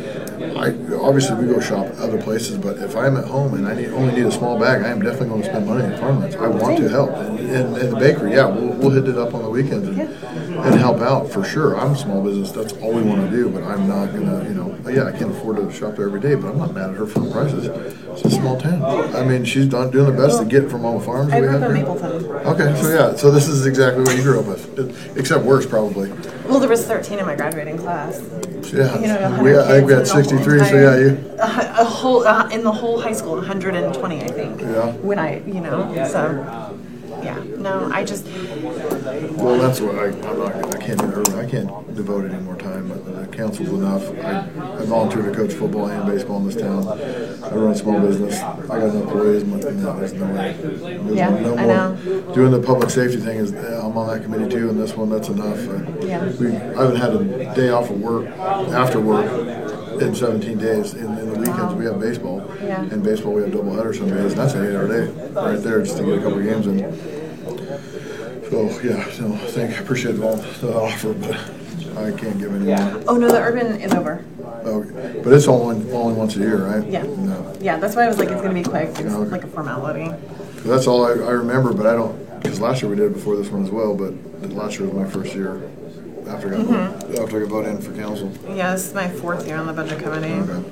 S6: obviously we go shop other places, but if I'm at home and I only need a small bag, I am definitely going to spend money at farmlands. I want to help. And the bakery, yeah, we'll hit it up on the weekends and help out for sure. I'm a small business, that's all we want to do, but I'm not going to, yeah, I can't afford to shop there every day, but I'm not mad at her for the prices. It's a small town. I mean, she's doing the best to get from all the farms we have here.
S11: Mapleton.
S6: Okay, so yeah, so this is exactly what you grew up with, except worse probably.
S11: Well, there was 13 in my graduating class.
S6: Yeah, I think we had 63, so yeah, you.
S11: A whole, in the whole high school, 120, I think.
S6: Yeah.
S11: When so, yeah, no, I just.
S6: Well, that's what I can't do urban. I can't devote any more time. The council's enough. I volunteer to coach football and baseball in this town. I run a small business. I got enough employees. There's no way. There's no more.
S11: I know.
S6: Doing the public safety thing is, I'm on that committee too, and this one, that's enough. I haven't had a day off of work, after work, in 17 days. In the weekend, weekends we have baseball.
S11: Yeah.
S6: And baseball, we have doubleheader some days, and that's an 8-hour day right there just to get a couple of games in. So, yeah, no, appreciate the offer, but I can't give any more.
S11: Oh, no, the urban is over.
S6: Okay. But it's only once a year, right?
S11: Yeah.
S6: No.
S11: Yeah, that's why I was like, it's gonna be quick. It's
S6: Okay.
S11: like a formality.
S6: That's all I remember, but I don't, because last year we did it before this one as well, but last year was my first year after I got voted in for council.
S11: Yeah, this is my 4th year on the budget committee.
S6: Okay.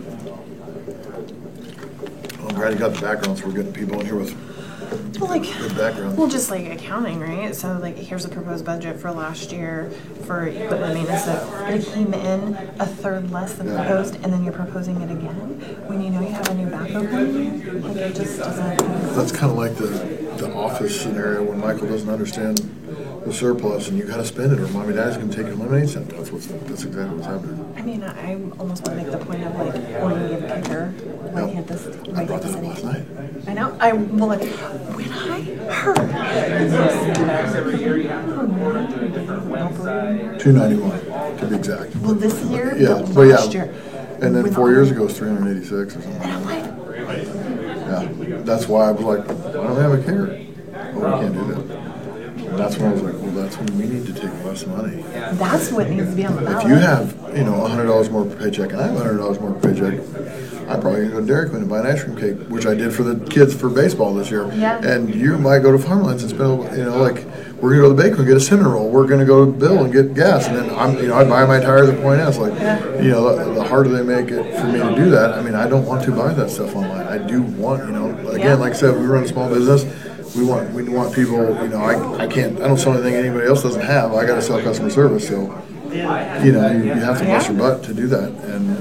S6: Well, I'm glad you got the background, so we're getting people in here with
S11: Well, like,
S6: good background.
S11: well, just like accounting, right? So like, here's a proposed budget for last year for equipment maintenance that it came in a third less than proposed, and then you're proposing it again when you know you have a new backhoe coming. Like, it just doesn't.
S6: That's kind of like the office scenario when Michael doesn't understand the surplus and you gotta spend it, or mommy and daddy's gonna take and eliminate something. That's exactly what's happening.
S11: I mean, I almost want to make the point of like, or you give a kicker. Why can't this?
S6: I brought that up last night.
S11: I know. Well, like, when I heard.
S6: $291 to be exact.
S11: Well, this year,
S6: Yeah,
S11: but
S6: but yeah.
S11: last year.
S6: And then
S11: when
S6: 4 years ago it was 386 or something.
S11: And I'm like,
S6: Yeah, that's why I was like, why don't we have a kicker? Well, we can't do that. And that's when I was like, well, that's when we need to take less money.
S11: that's what needs to be on the ballot.
S6: If you have, $100 more per paycheck, and I have $100 more per paycheck, I'm probably gonna go to Dairy Queen and buy an ice cream cake, which I did for the kids for baseball this year.
S11: Yeah.
S6: And you might go to Farmlands and spend, like, we're gonna go to the bakery and get a cinnamon roll. We're gonna go to Bill and get gas, and then I buy my tires at Point S. Like, the harder they make it for me to do that. I mean, I don't want to buy that stuff online. I do want, again, like I said, we run a small business. We want people, I don't sell anything anybody else doesn't have. I gotta sell customer service, so, you have to bust your butt to do that. And,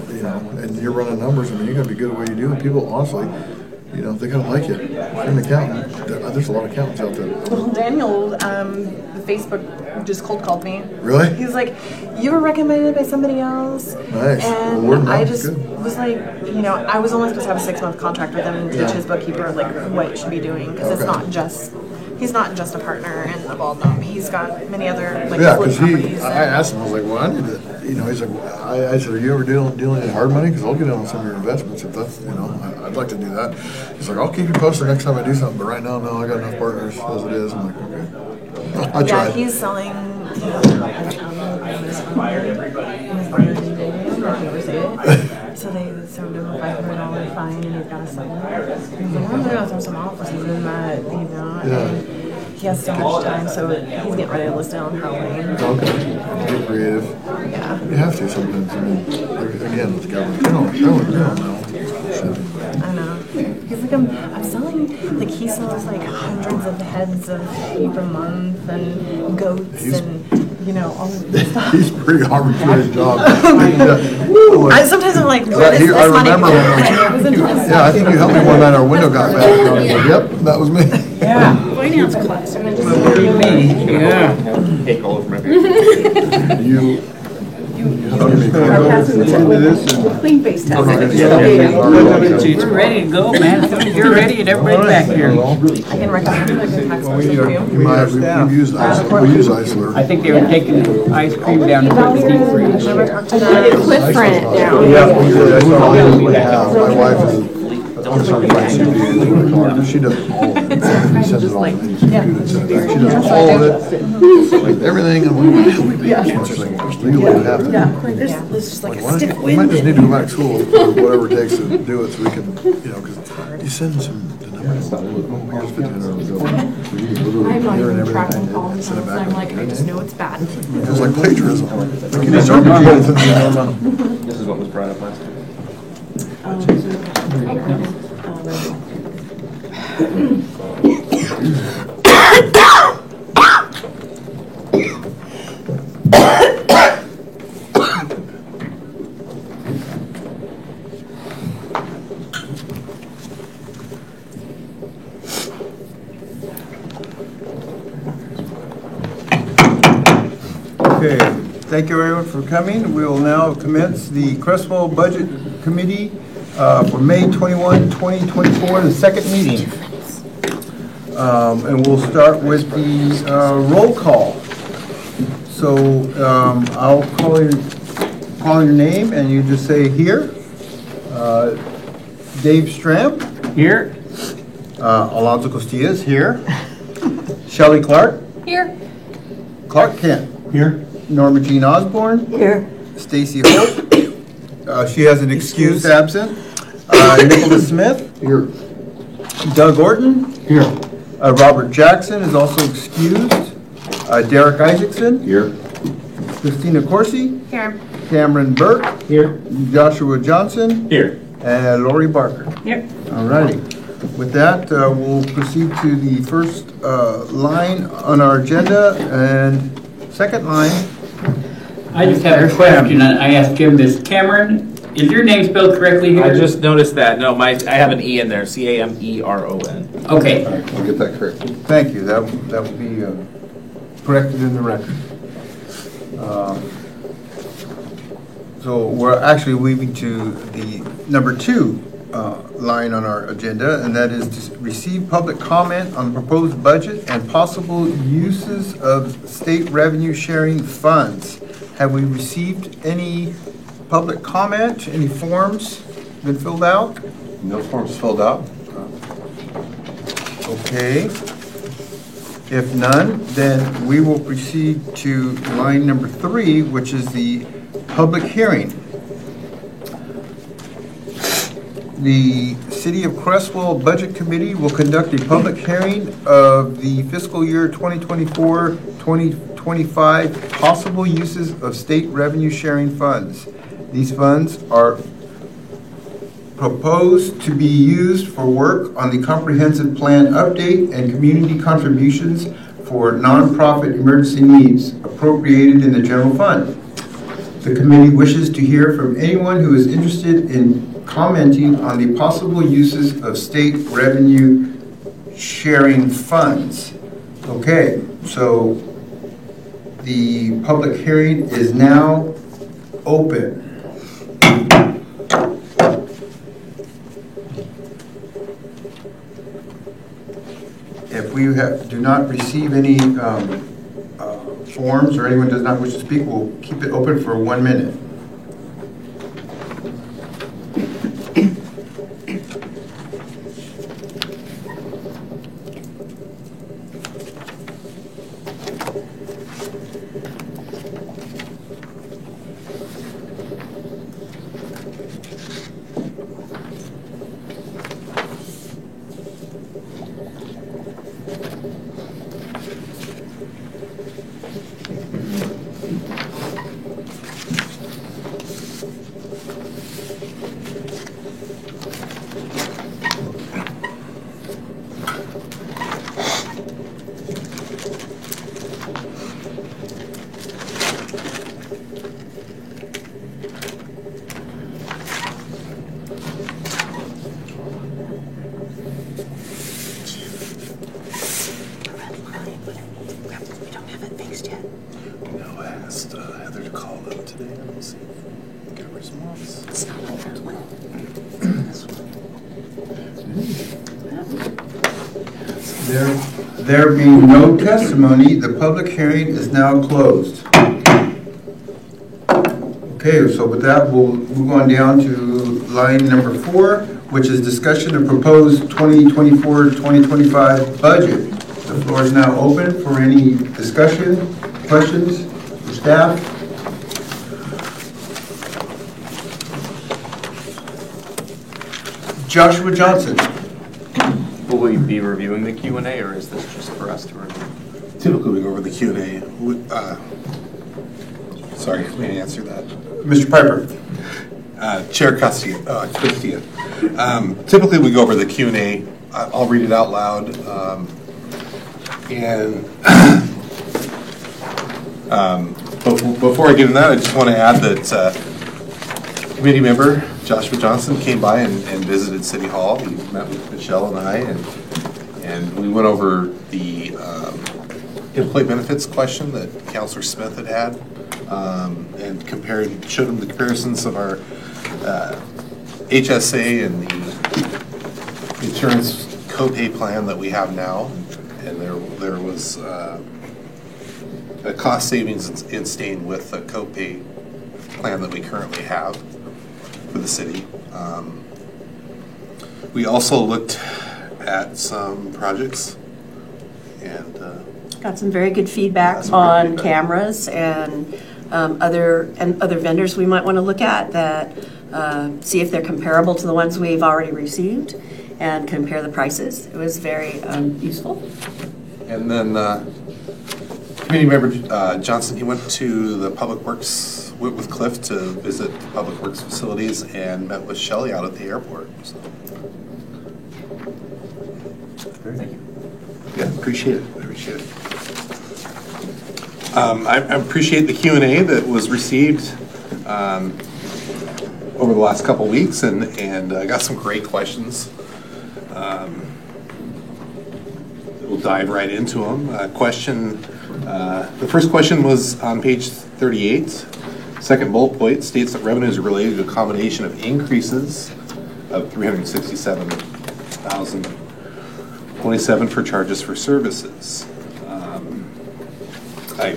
S6: and you're running numbers, I mean, you gotta be good at what you do, and people, honestly, they gotta like you. If you're an accountant, there's a lot of accountants out there.
S11: Well, Daniel, Facebook just cold called me.
S6: Really?
S11: He was like, you were recommended by somebody else.
S6: Nice.
S11: And
S6: Well, word of
S11: I
S6: mouth,
S11: just
S6: good.
S11: was like, I was only supposed to have a 6-month contract with him and teach his bookkeeper like what he should be doing, because it's not just. He's not just a partner in the Bald Gnome. He's got many other like
S6: Yeah,
S11: float
S6: because
S11: properties.
S6: I asked him, I was like, well, I need to, he's like, I said, are you ever dealing in hard money? Because I'll get in on some of your investments if that's, I'd like to do that. He's like, I'll keep you posted next time I do something, but right now, no, I got enough partners as it is. I'm like, okay. I tried.
S11: Yeah, he's selling. So they served him a $500 fine, and he's got to sell it. He's like, I'm gonna throw some offices in that, and he has so much time, so he's getting ready to list it on Halloween.
S6: Okay. Get creative.
S11: Yeah.
S6: You have to sometimes. I mean, again, it's government. They don't know.
S11: I know. He's like, I'm selling, like, he sells like hundreds of heads of sheep a month and goats and, all of this stuff.
S6: He's pretty arbitrary job.
S11: Sometimes I'm like, what is this
S6: I
S11: money?
S6: remember yeah, I think you helped me one night, our window got bad. And I was like, yep, that was me.
S3: Yeah.
S1: Finance class.
S3: Me, yeah.
S7: Take all of my
S6: You
S1: Clean face test.
S3: We're ready to go, man. As soon as you're ready and everybody's back here.
S11: I can recommend like a tax
S6: We
S11: person for you.
S6: use Isler.
S3: I think they were taking the ice cream down to the deep freeze.
S11: Never talked to them.
S1: Cliff now.
S6: My wife is a certified CPA. She does all of it. She sends it all to me. She does all of it. Like everything. I'm like, she's like, legally we have to.
S1: There's just like a
S6: Why don't
S1: stiff
S6: you- we might
S1: wind.
S6: just need to go back to school or whatever it takes to do it so we can, because you send some, the numbers, here's $1,500.
S1: I'm not even tracking columns, and I'm like, I just know it's bad.
S6: It's like plagiarism. Like you just don't get it.
S7: This is what was brought up last time.
S12: Okay, thank you everyone for coming. We will now commence the Crestwell Budget Committee for May 21, 2024, the second meeting. And we'll start with the roll call. So I'll call your name and you just say here. Dave Stramp.
S3: Here.
S12: Alonzo Costillas here. Shelley Clark.
S8: Here.
S12: Clark Kent.
S9: Here.
S12: Norma Jean Osborne.
S2: Here.
S12: Stacy Hope. She has an excused absent. Nicholas Smith.
S6: Here.
S12: Doug Orton.
S9: Here.
S12: Robert Jackson is also excused. Derek Isaacson.
S6: Here.
S12: Christina Corsi.
S11: Here.
S12: Cameron Burke.
S3: Here.
S12: Joshua Johnson.
S9: Here.
S12: And Lori Barker.
S3: Here.
S12: All righty. With that, we'll proceed to the first line on our agenda and second line.
S3: I just have a question. I asked Jim this. Cameron, is your name spelled correctly here?
S13: I just noticed that. No, I have an E in there. Cameron.
S3: Okay.
S6: All right, we'll get that correct.
S12: Thank you. That will be corrected in the record. So we're actually moving to the number 2 line on our agenda, and that is to receive public comment on the proposed budget and possible uses of state revenue sharing funds. Have we received any public comment? Any forms been filled out?
S5: No forms filled out.
S12: Okay. If none, then we will proceed to line number 3, which is the public hearing. The City of Creswell Budget Committee will conduct a public hearing of the fiscal year 2024-2025 possible uses of state revenue sharing funds. These funds are proposed to be used for work on the comprehensive plan update and community contributions for nonprofit emergency needs appropriated in the general fund. The committee wishes to hear from anyone who is interested in commenting on the possible uses of state revenue sharing funds. Okay, so the public hearing is now open. If we do not receive any forms or anyone does not wish to speak, we'll keep it open for 1 minute. There being no testimony, the public hearing is now closed. Okay, so with that, we'll move on down to line number 4, which is discussion of proposed 2024-2025 budget. The floor is now open for any discussion, questions for staff. Joshua Johnson.
S7: Will we be reviewing the Q&A, or is this just for us to review?
S5: Typically, we go over the Q&A. Sorry, may I answer that?
S12: Mr. Piper.
S5: Chair Costillas. Typically, we go over the Q&A. I'll read it out loud. Before I get into that, I just want to add that committee member Joshua Johnson came by and visited City Hall. He met with Michelle and I, and we went over the employee benefits question that Councilor Smith had and showed him the comparisons of our HSA and the insurance copay plan that we have now, and there was a cost savings in staying with the copay plan that we currently have for the city. We also looked at some projects and
S10: Got some very good feedback
S5: That's some good
S10: on
S5: feedback.
S10: cameras and other vendors we might want to look at that, see if they're comparable to the ones we've already received and compare the prices. It was very useful.
S5: And then Committee Member Johnson, he went to the Public Works with Cliff to visit the Public Works facilities and met with Shelley out at the airport. So.
S7: Thank you.
S5: Yeah, appreciate it. Appreciate it. I appreciate the Q&A that was received over the last couple weeks, and I got some great questions. We'll dive right into them. The first question was on page 38. Second bullet point states that revenues are related to a combination of increases of $367,027 for charges for services. I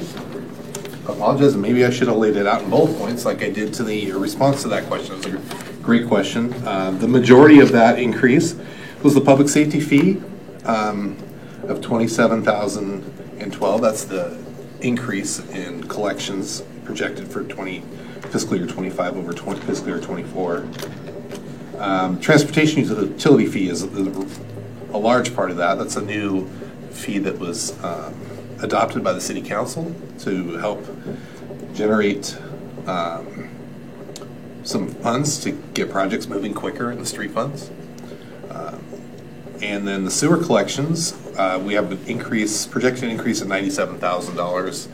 S5: apologize, maybe I should have laid it out in bullet points like I did to the response to that question. It was a great question. The majority of that increase was the public safety fee of $27,012. That's the increase in collections projected for fiscal year 25 over fiscal year 24. Transportation utility fee is a large part of that. That's a new fee that was adopted by the City Council to help generate some funds to get projects moving quicker in the street funds. And then the sewer collections, we have an projected increase of $97,000.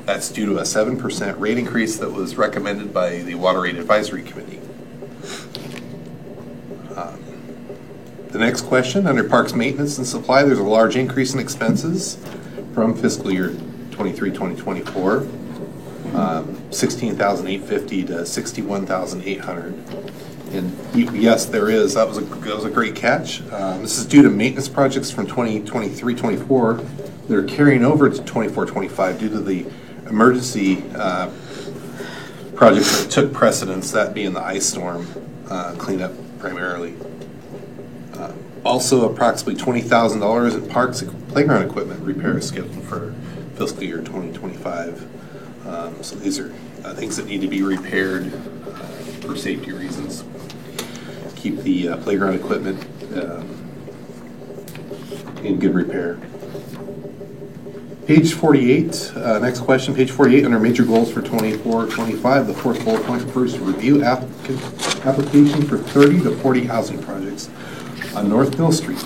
S5: That's due to a 7% rate increase that was recommended by the Water Rate Advisory Committee. The next question, under Parks Maintenance and Supply, there's a large increase in expenses from fiscal year 23-2024, $16,850 to $61,800. And yes, there is. That was a great catch. This is due to maintenance projects from 2023-24 that are carrying over to 24-25 due to the emergency projects that took precedence, that being the ice storm cleanup primarily. Also, approximately $20,000 in parks and playground equipment repairs scheduled for fiscal year 2025. So these are things that need to be repaired for safety reasons. Keep the playground equipment in good repair. Page 48, next question, page 48, under major goals for 24-25, the fourth bullet point refers to review application for 30 to 40 housing projects on North Mill Street.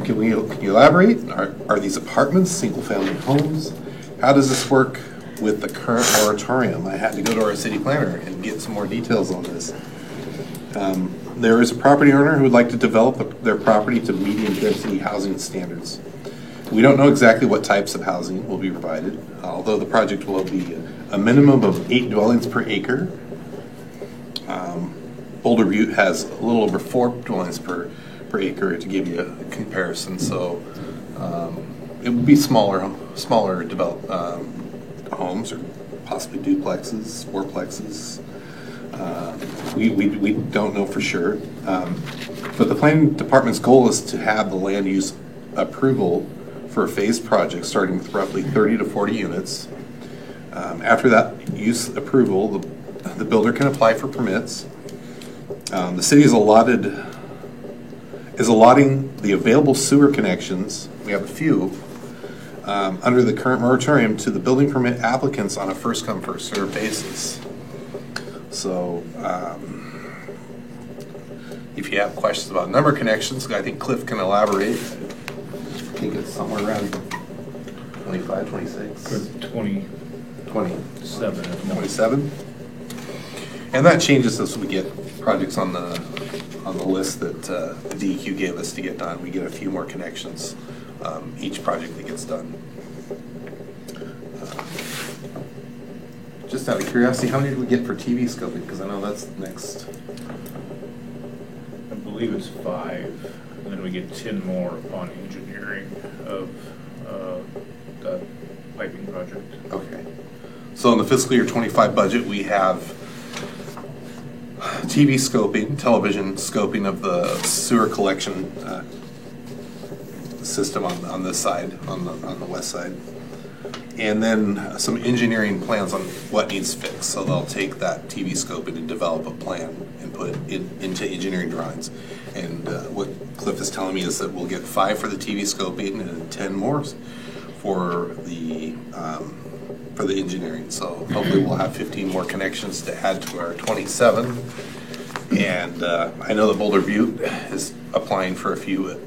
S5: Can you elaborate? Are these apartments, single-family homes? How does this work with the current moratorium? I had to go to our city planner and get some more details on this. There is a property owner who would like to develop their property to medium-density housing standards. We don't know exactly what types of housing will be provided, although the project will be a minimum of 8 dwellings per acre. Boulder Butte has a little over 4 dwellings per acre to give you a comparison. So it would be smaller developed homes, or possibly duplexes, fourplexes. We don't know for sure. But the planning department's goal is to have the land use approval for a phased project starting with roughly 30 to 40 units. After that use approval, the builder can apply for permits. The city is allotting the available sewer connections, we have a few, under the current moratorium to the building permit applicants on a first-come, first-served basis. So if you have questions about number of connections, I think Cliff can elaborate. I think it's somewhere around 25, 26. 27. And that changes as we get projects on the list that the DEQ gave us to get done. We get a few more connections each project that gets done. Just out of curiosity, how many did we get for TV scoping? Because I know that's next.
S14: I believe it's 5, and then we get 10 more upon engineering of the piping project.
S5: Okay. So in the fiscal year 25 budget, we have TV scoping, television scoping of the sewer collection system on this side, on the west side. And then some engineering plans on what needs fixed. So they'll take that TV scoping and develop a plan and put it into engineering drawings. And what Cliff is telling me is that we'll get 5 for the TV scoping and 10 more for the engineering. So hopefully we'll have 15 more connections to add to our 27. And I know that Boulder Butte is applying for a few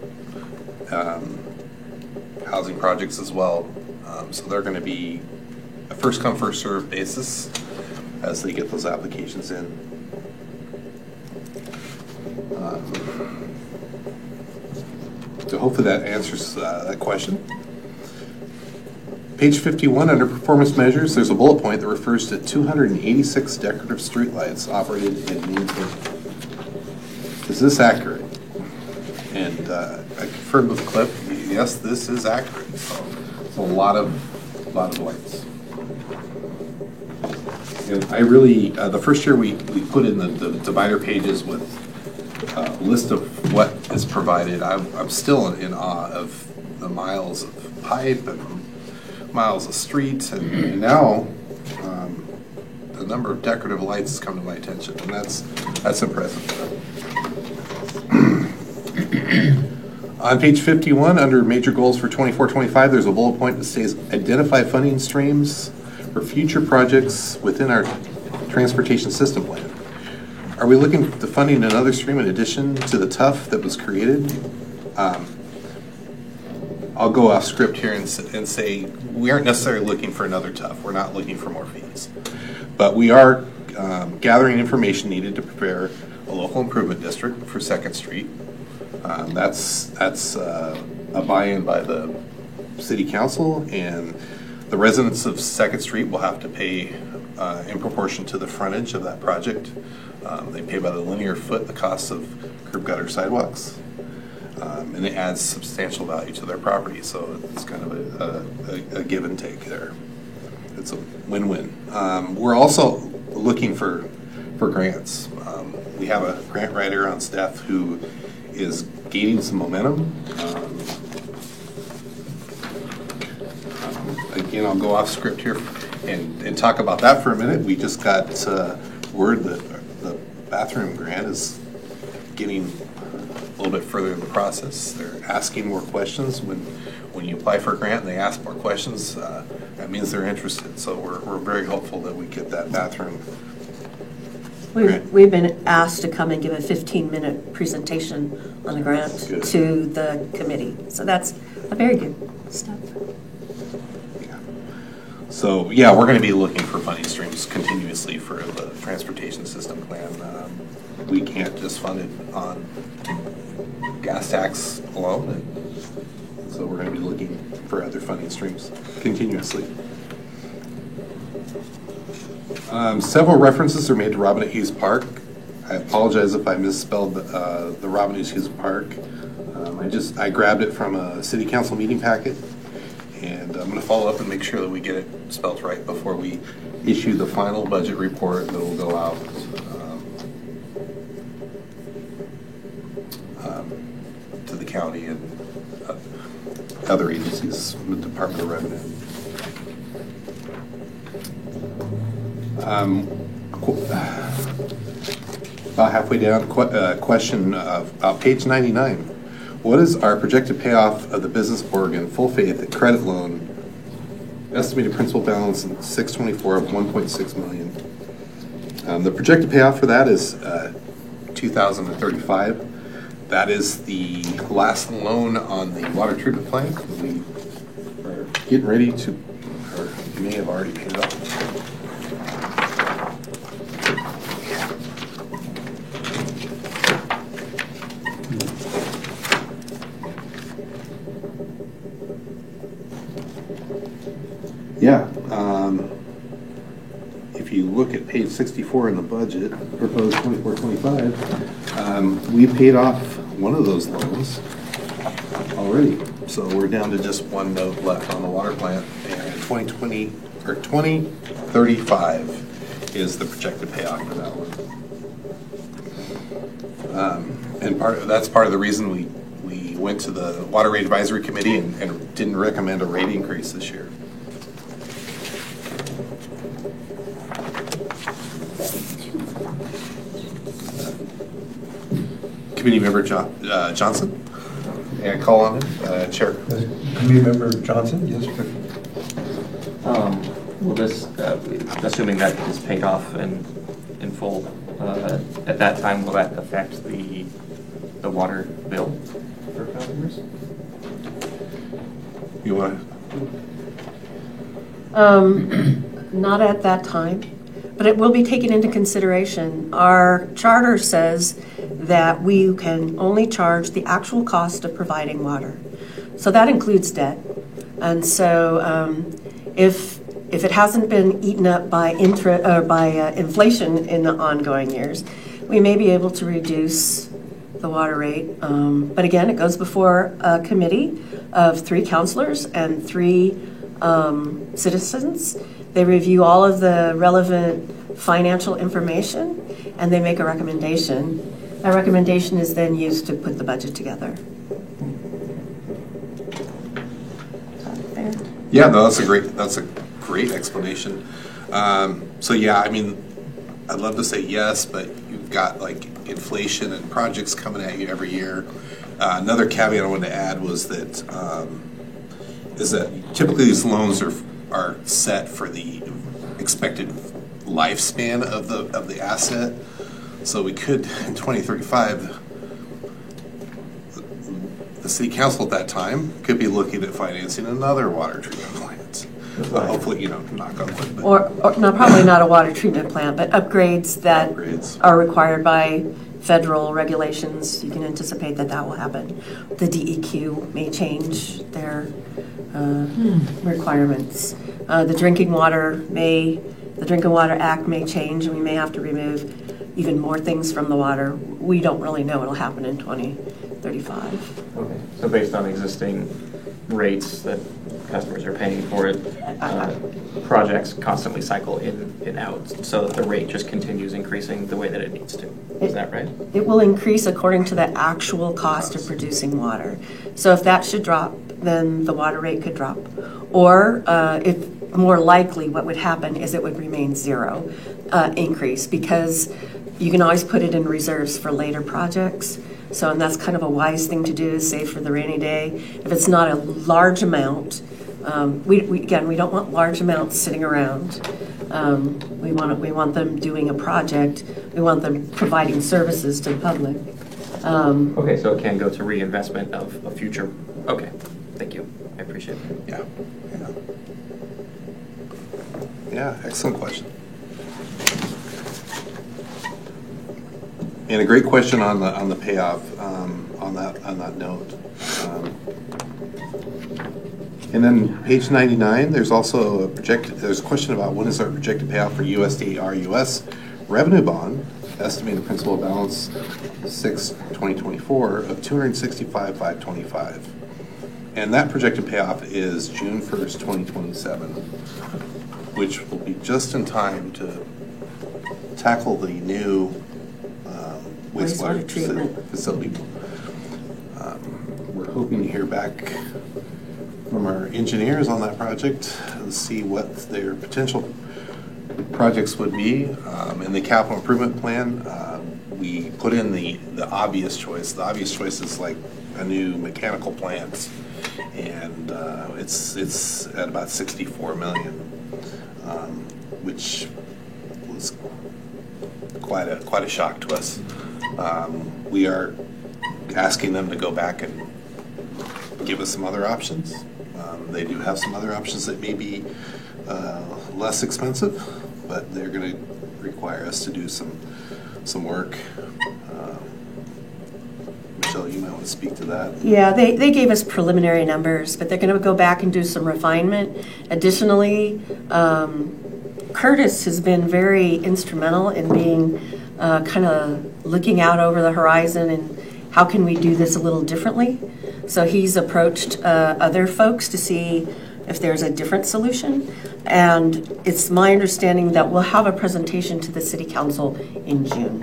S5: housing projects as well. So they're going to be a first come, first served basis as they get those applications in. So hopefully that answers that question. Page 51, under performance measures, there's a bullet point that refers to 286 decorative streetlights operated and maintained. Is this accurate? And I confirmed with Cliff, yes, this is accurate. So it's a lot of lights. And I really, the first year we put in the divider pages with a list of what is provided. I'm still in awe of the miles of pipe and miles of streets, and now the number of decorative lights has come to my attention, and that's impressive. On page 51, under major goals for 24-25, there's a bullet point that says identify funding streams for future projects within our transportation system plan. Are we looking to funding another stream in addition to the TUF that was created? I'll go off script here and say we aren't necessarily looking for another TUF. We're not looking for more fees. But we are gathering information needed to prepare a local improvement district for 2nd Street. That's a buy-in by the city council, and the residents of 2nd Street will have to pay in proportion to the frontage of that project. They pay by the linear foot the cost of curb gutter sidewalks. And it adds substantial value to their property, so it's kind of a give and take there. It's a win-win. We're also looking for grants. We have a grant writer on staff who is gaining some momentum. Again, I'll go off script here and talk about that for a minute. We just got word that the bathroom grant is getting a little bit further in the process. They're asking more questions. When you apply for a grant and they ask more questions, that means they're interested. So we're very hopeful that we get that bathroom grant.
S10: We've been asked to come and give a 15-minute presentation on the grant to the committee. So that's a very good step.
S5: Yeah. So yeah, we're going to be looking for funding streams continuously for the transportation system plan. We can't just fund it on gas tax alone, and so we're going to be looking for other funding streams continuously. Several references are made to Robin Hughes Park. I apologize if I misspelled the Robin Hughes Park. I grabbed it from a city council meeting packet, and I'm going to follow up and make sure that we get it spelled right before we issue the final budget report that will go out to the county and other agencies, the Department of Revenue. About halfway down, question about page 99. What is our projected payoff of the Business Oregon full faith credit loan? Estimated principal balance in 624 of 1.6 million. The projected payoff for that is 2035. That is the last loan on the water treatment plant. We are getting ready to, or may have already paid it off. Yeah, if you look at page 64 in the budget, proposed 24-25, we paid off one of those loans already. So we're down to just one note left on the water plant, and 2035 is the projected payoff for that one. And that's part of the reason we went to the Water Rate Advisory Committee and didn't recommend a rate increase this year. Committee Member Johnson? May I call on him? Chair.
S12: Committee Member Johnson, yes, please.
S7: Will this, assuming that is paid off in full, at that time, will that affect the water bill for customers?
S5: You want
S10: Not at that time, but it will be taken into consideration. Our charter says that we can only charge the actual cost of providing water. So that includes debt. And so if it hasn't been eaten up by inflation in the ongoing years, we may be able to reduce the water rate. But again, it goes before a committee of 3 councilors and 3 citizens. They review all of the relevant financial information and they make a recommendation. That recommendation is then used to put the budget together.
S5: Yeah, no, that's a great explanation. So yeah, I mean, I'd love to say yes, but you've got like inflation and projects coming at you every year. Another caveat I wanted to add was that typically these loans are set for the expected lifespan of the asset. So we could, in 2035, the city council at that time could be looking at financing another water treatment plant. Hopefully, knock on wood.
S10: Or no, probably not a water treatment plant, but upgrades that are required by federal regulations. You can anticipate that will happen. The DEQ may change their requirements. The Drinking Water Act may change, and we may have to remove even more things from the water. We don't really know what'll happen in 2035.
S7: Okay. So based on existing rates that customers are paying for it, projects constantly cycle in and out, so that the rate just continues increasing the way that it needs to. Is that right?
S10: It will increase according to the actual cost of producing water. So if that should drop, then the water rate could drop. Or if more likely what would happen is it would remain zero increase, because you can always put it in reserves for later projects. So, and that's kind of a wise thing to do, is save for the rainy day. If it's not a large amount, we don't want large amounts sitting around. We want them doing a project. We want them providing services to the public.
S7: Okay, so it can go to reinvestment of a future. Okay, thank you. I appreciate it.
S5: Yeah, excellent question. And a great question on the payoff on that note. And then page 99, there's also there's a question about when is our projected payoff for USDA-RUS revenue bond, estimated principal balance 6/2024 of $265,525. And that projected payoff is June 1st, 2027, which will be just in time to tackle the new wastewater treatment facility. We're hoping to hear back from our engineers on that project and see what their potential projects would be. In the capital improvement plan, we put in the obvious choice. The obvious choice is like a new mechanical plant, and it's at about $64 million, which was quite a shock to us. We are asking them to go back and give us some other options. They do have some other options that may be less expensive, but they're going to require us to do some work. Michelle, you might want to speak to that.
S10: Yeah, they gave us preliminary numbers, but they're going to go back and do some refinement. Additionally, Curtis has been very instrumental in being kind of looking out over the horizon and how can we do this a little differently. So he's approached other folks to see if there's a different solution. And it's my understanding that we'll have a presentation to the City Council in June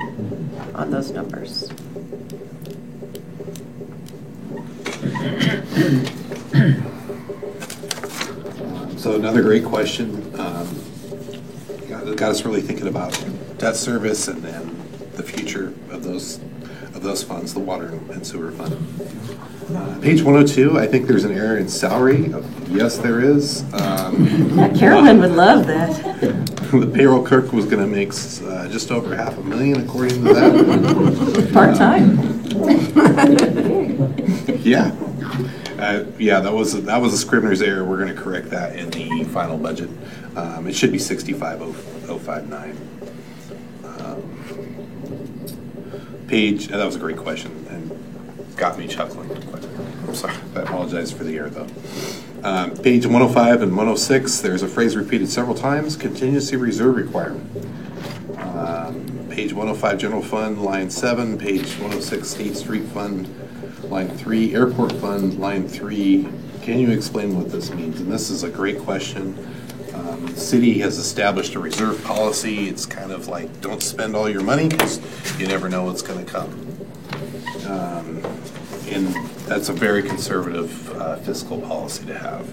S10: on those numbers.
S5: So another great question. Got us really thinking about debt service and then the future of those funds, the water and sewer fund. Page 102, I think there's an error in salary. Yes, there is.
S10: Carolyn would love that.
S5: The payroll clerk was going to make just over $500,000 according to that.
S10: Part-time.
S5: Yeah. Yeah, that was a Scrivener's error. We're going to correct that in the final budget. It should be 65,059. Page, that was a great question and got me chuckling. I'm sorry, I apologize for the error though. Page 105 and 106, there's a phrase repeated several times, contingency reserve requirement. Page 105, general fund, line 7. Page 106, state street fund, line 3. Airport fund, line 3. Can you explain what this means? And this is a great question. The city has established a reserve policy. It's kind of like, don't spend all your money because you never know what's going to come. And that's a very conservative fiscal policy to have.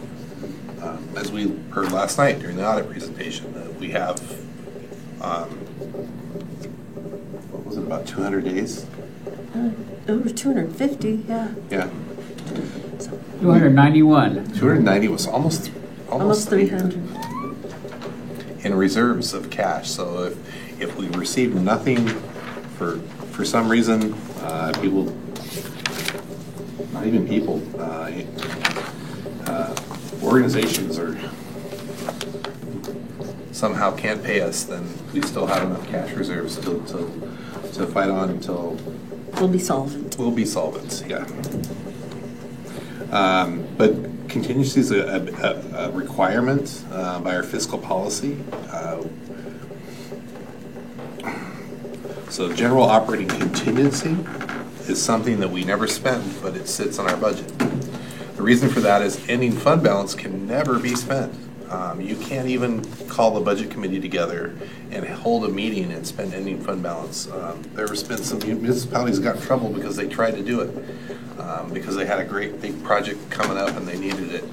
S5: As we heard last night during the audit presentation, that we have, what was it, about 200 days?
S10: Over 250, yeah.
S5: Yeah.
S3: 291.
S5: 290 was almost
S10: 300.
S5: In reserves of cash. So if we receive nothing for some reason, people, not even people, organizations are somehow can't pay us, then we still have enough cash reserves to fight on until
S10: we'll be solvent.
S5: We'll be solvent, yeah. But contingency is a requirement by our fiscal policy. So general operating contingency is something that we never spend, but it sits on our budget. The reason for that is ending fund balance can never be spent. You can't even call the budget committee together and hold a meeting and spend ending fund balance. There has been some municipalities that got in trouble because they tried to do it, because they had a great big project coming up and they needed it.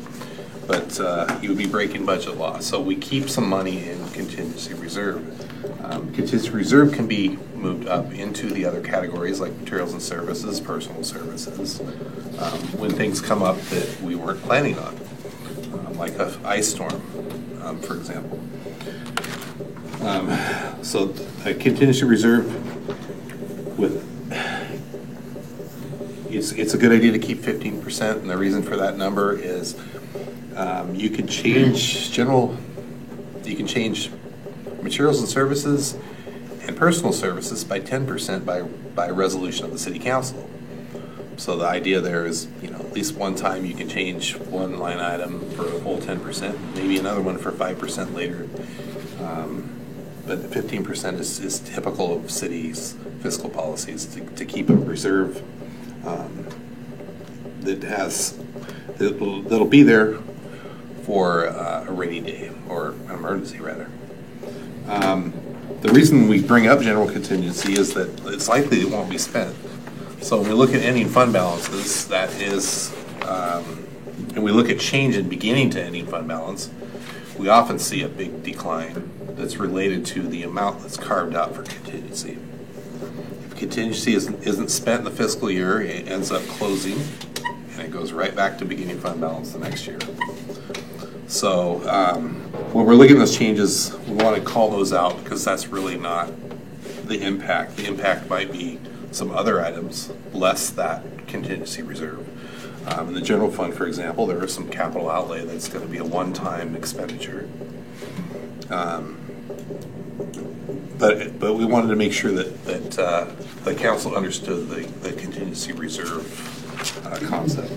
S5: But you would be breaking budget law. So we keep some money in contingency reserve. Contingency reserve can be moved up into the other categories like materials and services, personal services, when things come up that we weren't planning on, like an ice storm, for example. So a contingency reserve it's a good idea to keep 15%, and the reason for that number is you can change materials and services and personal services by 10% by resolution of the city council. So the idea there is, at least one time you can change one line item for a full 10%, maybe another one for 5% later. But 15% is typical of cities' fiscal policies to keep a reserve that'll be there for a rainy day or an emergency rather. The reason we bring up general contingency is that it's likely it won't be spent. So when we look at ending fund balances, that is, and we look at change in beginning to ending fund balance, we often see a big decline that's related to the amount that's carved out for contingency. If contingency isn't spent in the fiscal year, it ends up closing, and it goes right back to beginning fund balance the next year. So when we're looking at those changes, we want to call those out because that's really not the impact. The impact might be some other items, less that contingency reserve. In the general fund, for example, there is some capital outlay that's going to be a one-time expenditure. But we wanted to make sure that the council understood the contingency reserve concept.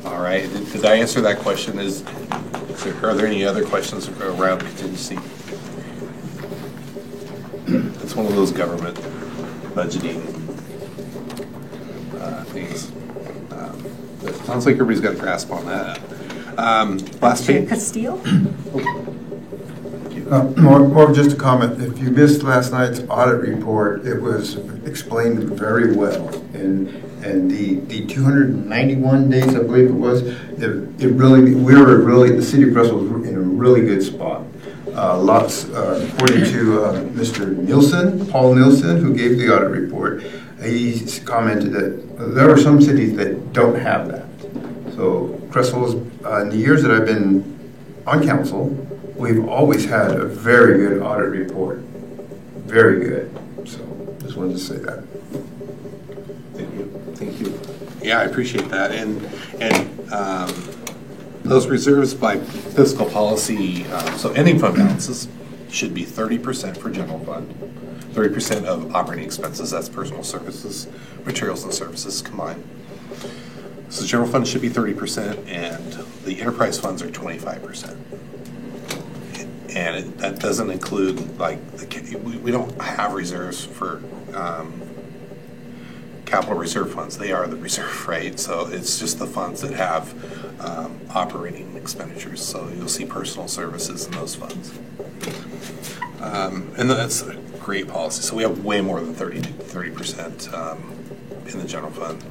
S5: All right, did I answer that question? Are there any other questions around contingency? It's one of those government budgeting things. But it sounds like everybody's got a grasp on that. Last page.
S10: Castile?
S5: Thank you.
S12: More of just a comment. If you missed last night's audit report, it was explained very well. And the 291 days, I believe it was, the city of Crestwell was in a really good spot. According to Mr. Nielsen, Paul Nielsen, who gave the audit report, he commented that there are some cities that don't have that. So Crestwell's, in the years that I've been on council, we've always had a very good audit report. Very good. So just wanted to say that.
S5: Thank you. Yeah, I appreciate that. And those reserves by fiscal policy, so ending fund balances should be 30% for general fund, 30% of operating expenses, that's personal services, materials and services combined. So general fund should be 30% and the enterprise funds are 25%. And that doesn't include, like, we don't have reserves for capital reserve funds. They are the reserve, right? So it's just the funds that have operating expenditures. So you'll see personal services in those funds. And that's a great policy. So we have way more than 30% in the general fund.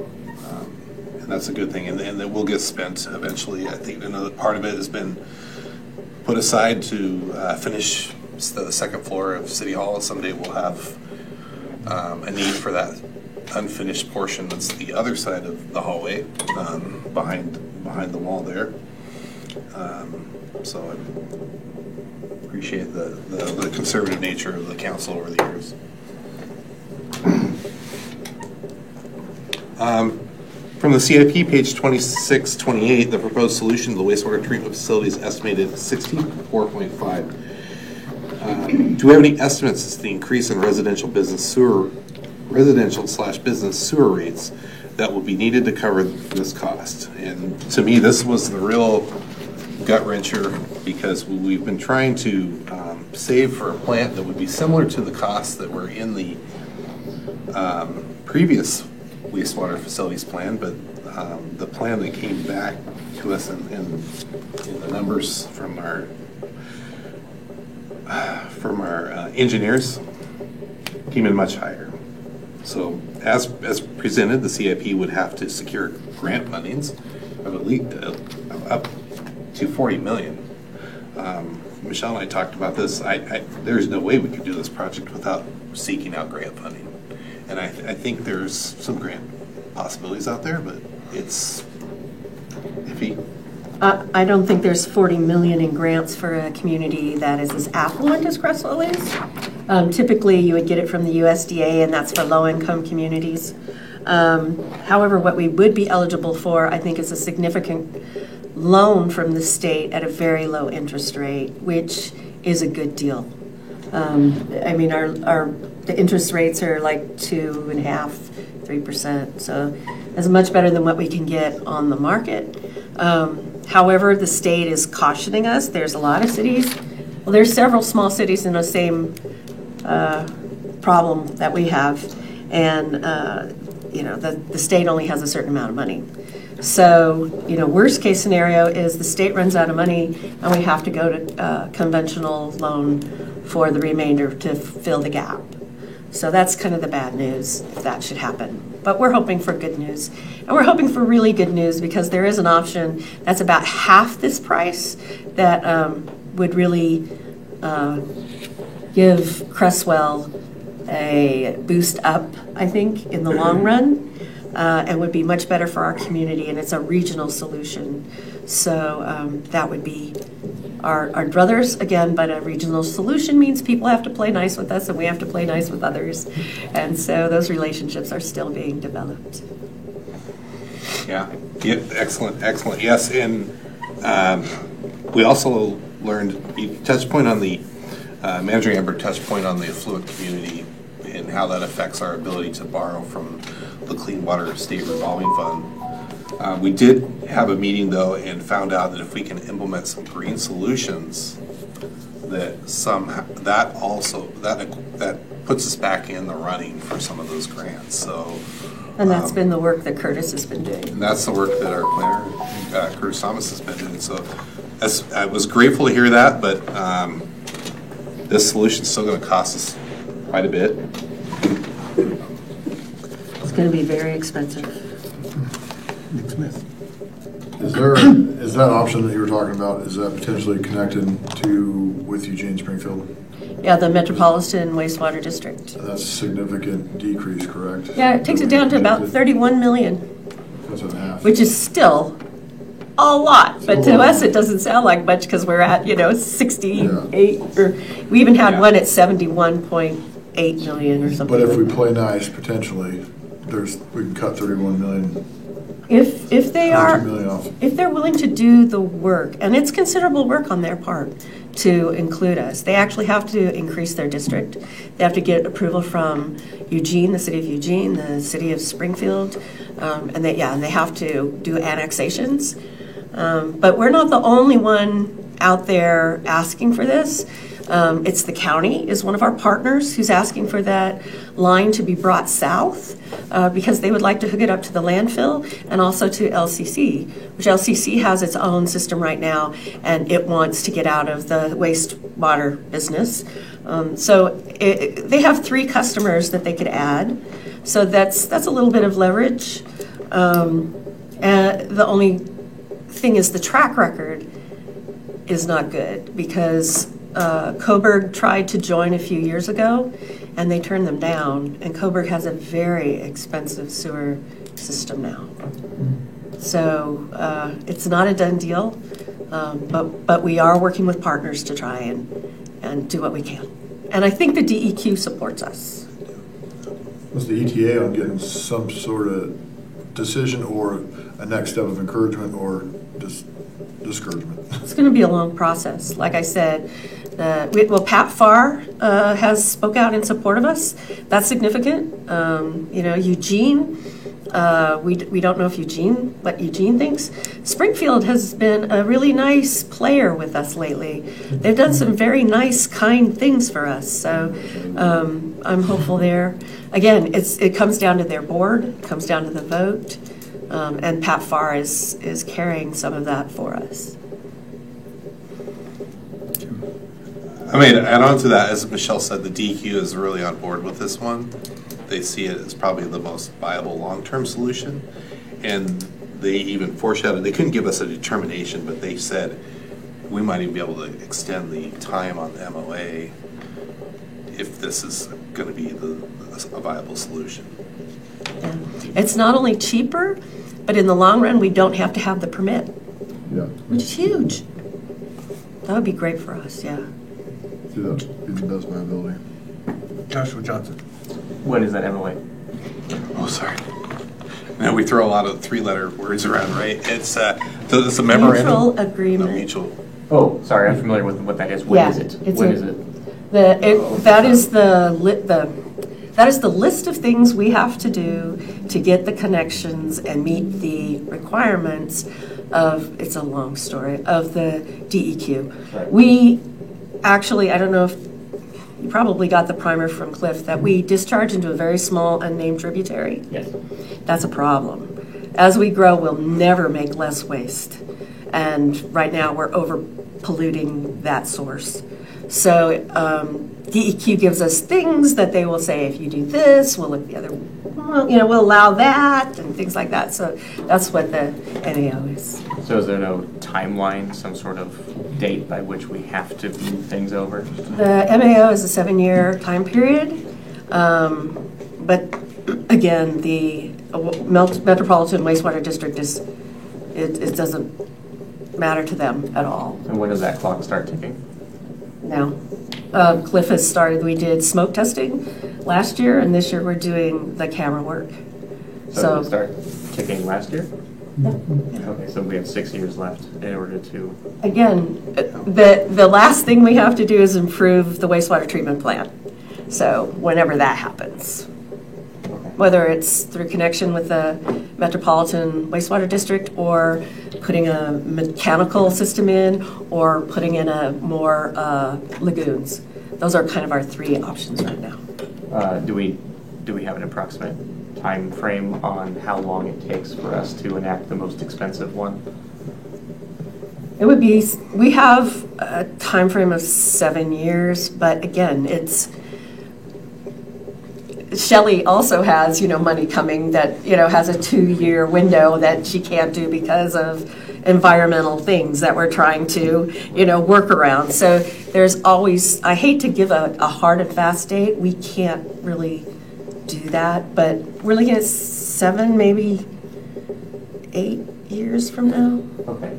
S5: And that's a good thing. And it will get spent eventually. I think another part of it has been put aside to finish the second floor of City Hall. Someday we'll have a need for that unfinished portion that's the other side of the hallway, behind the wall there. So I appreciate the conservative nature of the council over the years. From the CIP, page 2628, the proposed solution to the wastewater treatment facility is estimated 64.5. Do we have any estimates as to the increase in residential / business sewer rates that will be needed to cover this cost? And to me, this was the real gut wrencher, because we've been trying to save for a plant that would be similar to the costs that were in the previous wastewater facilities plan, but the plan that came back to us in the numbers from our engineers came in much higher. So as presented, the CIP would have to secure grant fundings of at least up to $40 million. Michelle and I talked about this. There's no way we could do this project without seeking out grant funding. And I think there's some grant possibilities out there, but it's iffy.
S10: I don't think there's $40 million in grants for a community that is as affluent as Crestwell is. Typically, you would get it from the USDA, and that's for low-income communities. However, what we would be eligible for, I think, is a significant loan from the state at a very low interest rate, which is a good deal. I mean, the interest rates are like 2.5%, 3%, so it's much better than what we can get on the market. However, the state is cautioning us. There's a lot of cities. Well, there's several small cities in the same problem that we have, and the state only has a certain amount of money. So, worst case scenario is the state runs out of money and we have to go to conventional loan for the remainder to fill the gap. So that's kind of the bad news if that should happen. But we're hoping for good news. And we're hoping for really good news, because there is an option that's about half this price that would really give Crestwell a boost up, I think, in the long run. And would be much better for our community, and it's a regional solution. So that would be our druthers again, but a regional solution means people have to play nice with us and we have to play nice with others. And so those relationships are still being developed.
S5: Yeah, excellent. Yes, and we also learned, you touched point on the, Manager Amber touched point on the affluent community and how that affects our ability to borrow from the Clean Water State Revolving Fund. We did have a meeting though and found out that if we can implement some green solutions, that puts us back in the running for some of those grants. So,
S10: and that's been the work that Curtis has been doing.
S5: And that's the work that our planner, Curtis Thomas, has been doing. So I was grateful to hear that, but This solution's still gonna cost us quite a bit.
S10: It's going to be very expensive.
S6: Nick Smith. Is that option that you were talking about, is that potentially connected with Eugene Springfield?
S10: Yeah, the Metropolitan Wastewater District.
S6: That's a significant decrease, correct?
S10: Yeah, it takes it down to about 31 million,
S6: That's in half.
S10: which is still a lot. But to us, it doesn't sound like much because we're at, 68, or we even had one at 71.8 million or something.
S6: But if we play nice, potentially, we can cut 31 million.
S10: If they
S6: 2
S10: are,
S6: million off.
S10: if they're willing to do the work, and it's considerable work on their part to include us, they actually have to increase their district. They have to get approval from Eugene, the city of Eugene, the city of Springfield, and they have to do annexations. But we're not the only one out there asking for this. It's the county is one of our partners who's asking for that line to be brought south because they would like to hook it up to the landfill and also to LCC, which LCC has its own system right now, and it wants to get out of the wastewater business. They have 3 customers that they could add, so that's a little bit of leverage. And the only thing is the track record is not good because Coburg tried to join a few years ago and they turned them down, and Coburg has a very expensive sewer system now. So it's not a done deal, but we are working with partners to try and do what we can. And I think the DEQ supports us.
S6: Was the ETA on getting some sort of decision or a next step of encouragement or just discouragement?
S10: It's going to be a long process. Like I said, Pat Farr has spoke out in support of us. That's significant. Eugene, we don't know if what Eugene thinks. Springfield has been a really nice player with us lately. They've done some very nice, kind things for us. So I'm hopeful there. Again, it comes down to their board. It comes down to the vote. And Pat Farr is carrying some of that for us.
S5: I mean, add on to that, as Michelle said, the DEQ is really on board with this one. They see it as probably the most viable long-term solution. And they even foreshadowed, they couldn't give us a determination, but they said we might even be able to extend the time on the MOA if this is going to be a viable solution.
S10: Yeah. It's not only cheaper, but in the long run, we don't have to have the permit, which is huge. That would be great for us, yeah.
S6: Be the best viability.
S12: Joshua Johnson.
S7: When is that MOA?
S5: Oh, sorry. Now we throw a lot of 3-letter words around, right? It's a memorandum.
S10: Mutual agreement.
S5: Mutual.
S7: Oh, sorry, I'm familiar with what that is. When is it? When is it?
S10: That is the list of things we have to do to get the connections and meet the requirements of, it's a long story, of the DEQ.
S7: Right.
S10: We actually, I don't know if you probably got the primer from Cliff, that we discharge into a very small unnamed tributary.
S7: Yes.
S10: That's a problem. As we grow, we'll never make less waste. And right now we're over polluting that source. So DEQ gives us things that they will say, if you do this, we'll look the other, we'll allow that and things like that. So that's what the MAO is.
S7: So is there no timeline, some sort of date by which we have to move things over?
S10: The MAO is a 7-year time period. But again, the Metropolitan Wastewater District it doesn't matter to them at all.
S7: And when does that clock start ticking?
S10: Now, Cliff has started, we did smoke testing last year, and this year we're doing the camera work.
S7: So did it start ticking last year?
S10: Yeah.
S7: Okay, so we have 6 years left in order to...
S10: Again, the last thing we have to do is improve the wastewater treatment plant. So whenever that happens, whether it's through connection with the Metropolitan Wastewater District or putting a mechanical system in or putting in more lagoons. Those are kind of our 3 options right now.
S7: Do we have an approximate time frame on how long it takes for us to enact the most expensive one?
S10: It would be, we have a time frame of 7 years, but again, it's, Shelley also has, money coming that, has a 2-year window that she can't do because of environmental things that we're trying to, work around. So there's always, I hate to give a hard and fast date. We can't really do that, but we're looking at 7, maybe 8 years from now.
S7: Okay.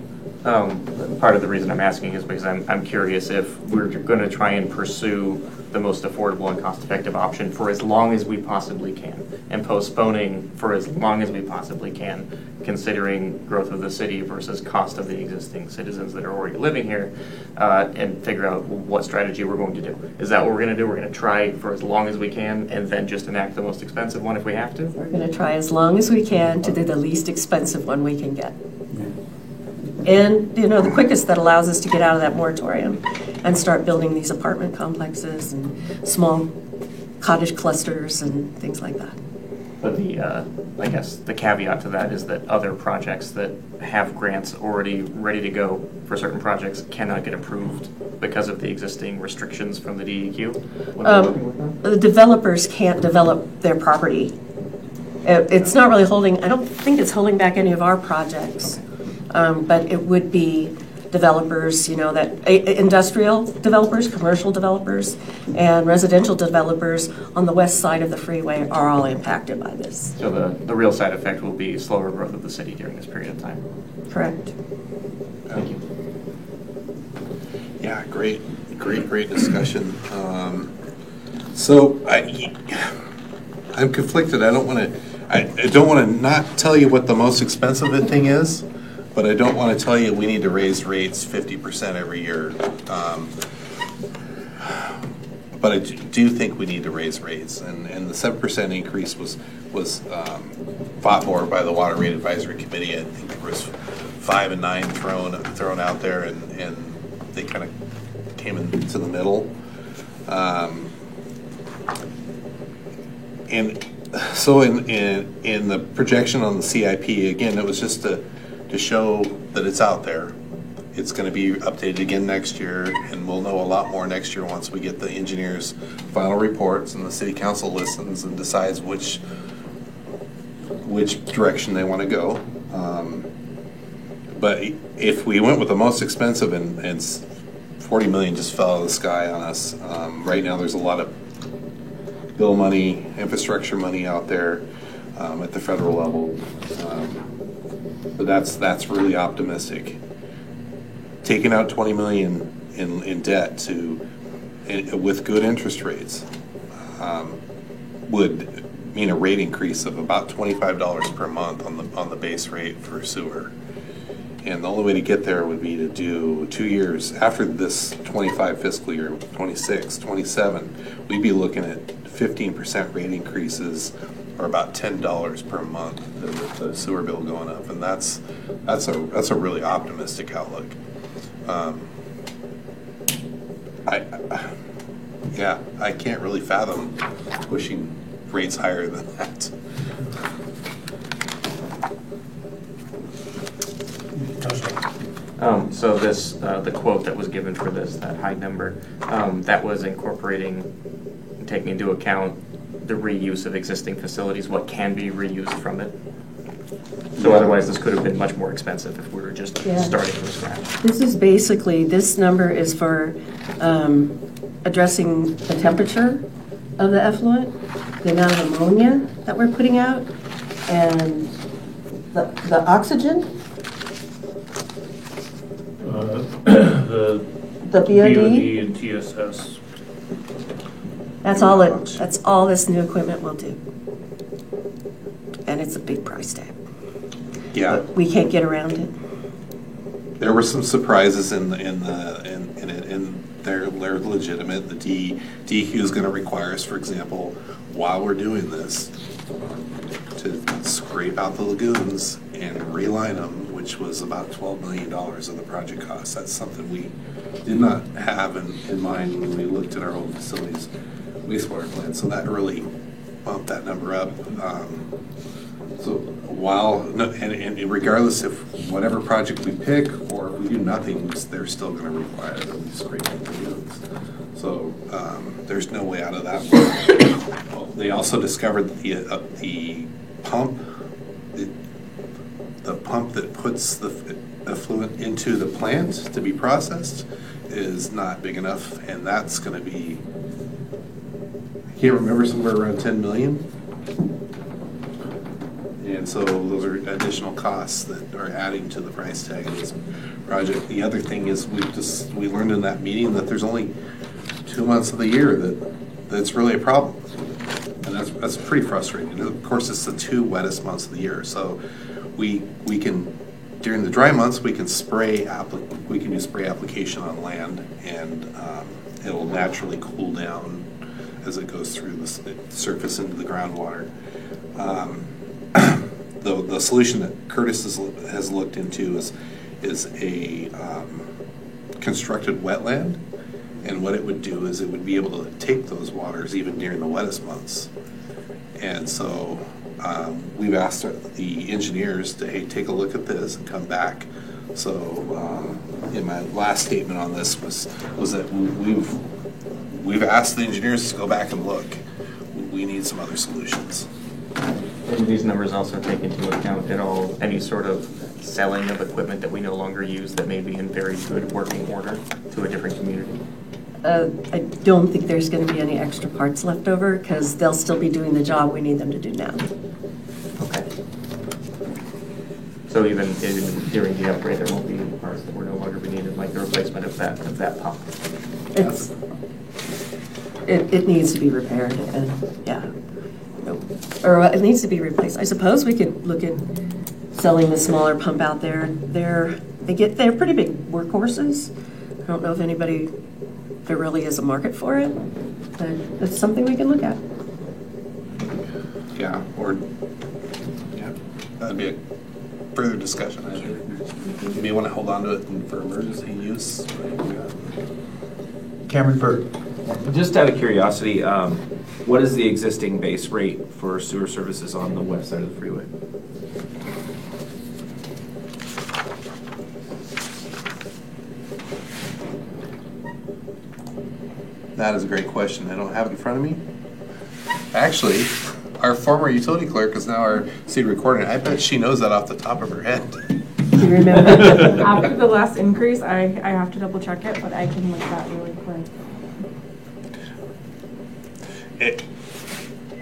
S7: Part of the reason I'm asking is because I'm curious if we're going to try and pursue the most affordable and cost-effective option for as long as we possibly can, and postponing for as long as we possibly can, considering growth of the city versus cost of the existing citizens that are already living here, and figure out what strategy we're going to do. Is that what we're going to do? We're going to try for as long as we can and then just enact the most expensive one if we have to?
S10: We're going to try as long as we can to do the least expensive one we can get. And, the quickest that allows us to get out of that moratorium and start building these apartment complexes and small cottage clusters and things like that.
S7: But I guess the caveat to that is that other projects that have grants already ready to go for certain projects cannot get approved because of the existing restrictions from the DEQ.
S10: The developers can't develop their property. It's not really holding, I don't think it's holding back any of our projects. But it would be developers, industrial developers, commercial developers, and residential developers on the west side of the freeway are all impacted by this.
S7: So the real side effect will be slower growth of the city during this period of time.
S10: Correct.
S7: Thank you.
S5: Yeah, great discussion. So I'm conflicted. I don't want to not tell you what the most expensive thing is. But I don't want to tell you we need to raise rates 50% every year. But I do think we need to raise rates, and the 7% increase was fought for by the Water Rate Advisory Committee. I think there was 5 and 9 thrown out there, and they kind of came into the middle. And so in the projection on the CIP, again, it was just to show that it's out there. It's going to be updated again next year, and we'll know a lot more next year once we get the engineers' final reports and the city council listens and decides which direction they want to go. But if we went with the most expensive and $40 million just fell out of the sky on us, right now there's a lot of bill money, infrastructure money out there at the federal level. But that's really optimistic. Taking out $20 million in debt with good interest rates would mean a rate increase of about $25 per month on the base rate for sewer. And the only way to get there would be to do 2 years after this 25 fiscal year, 26, 27. We'd be looking at 15% rate increases, or about $10 per month, the sewer bill going up, and that's a really optimistic outlook. I can't really fathom pushing rates higher than that.
S7: So this, the quote that was given for this, that high number, that was incorporating, taking into account the reuse of existing facilities, what can be reused from it. So otherwise this could have been much more expensive if we were just starting from scratch.
S10: This is basically, this number is for addressing the temperature of the effluent, the amount of ammonia that we're putting out, and the oxygen.
S14: The
S10: BOD
S14: and TSS.
S10: That's all this new equipment will do. And it's a big price tag.
S5: Yeah.
S10: But we can't get around it.
S5: There were some surprises in it, and they're legitimate. The DEQ is going to require us, for example, while we're doing this, to scrape out the lagoons and reline them, which was about $12 million of the project cost. That's something we did not have in mind when we looked at our old facilities wastewater plant. So that really bumped that number up. So while, and regardless if whatever project we pick or if we do nothing, they're still going to require that we scrape the fields. So there's no way out of that. They also discovered that the pump, the pump that puts the effluent into the plant to be processed is not big enough, and that's going to be, I can't remember, somewhere around 10 million. And so those are additional costs that are adding to the price tag of this project. The other thing is we learned in that meeting that there's only 2 months of the year that's really a problem. And that's pretty frustrating. Of course, it's the 2 wettest months of the year. So we can, during the dry months, we can do spray application on land, and it'll naturally cool down as it goes through the surface into the groundwater. The solution that Curtis has looked into is a constructed wetland, and what it would do is it would be able to take those waters even during the wettest months. And so we've asked the engineers to, hey, take a look at this and come back. So in my last statement on this was that we've asked the engineers to go back and look. We need some other solutions.
S7: And these numbers also take into account at all any sort of selling of equipment that we no longer use that may be in very good working order to a different community?
S10: I don't think there's going to be any extra parts left over because they'll still be doing the job we need them to do now.
S7: Okay. So even during the upgrade, there won't be any parts that will no longer be needed, like the replacement of that pump?
S10: It needs to be repaired, and yeah. Or it needs to be replaced. I suppose we could look at selling the smaller pump out there. They're pretty big workhorses. I don't know if there really is a market for it, but it's something we can look at.
S5: Yeah, that'd be a further discussion. I think maybe you want to hold on to it for emergency use.
S12: Cameron Burke.
S13: Just out of curiosity, what is the existing base rate for sewer services on the west side of the freeway?
S5: That is a great question. I don't have it in front of me. Actually, our former utility clerk is now our city recorder. I bet she knows that off the top of her head.
S10: Do you remember?
S11: After the last increase, I have to double check it, but I can look that really quick.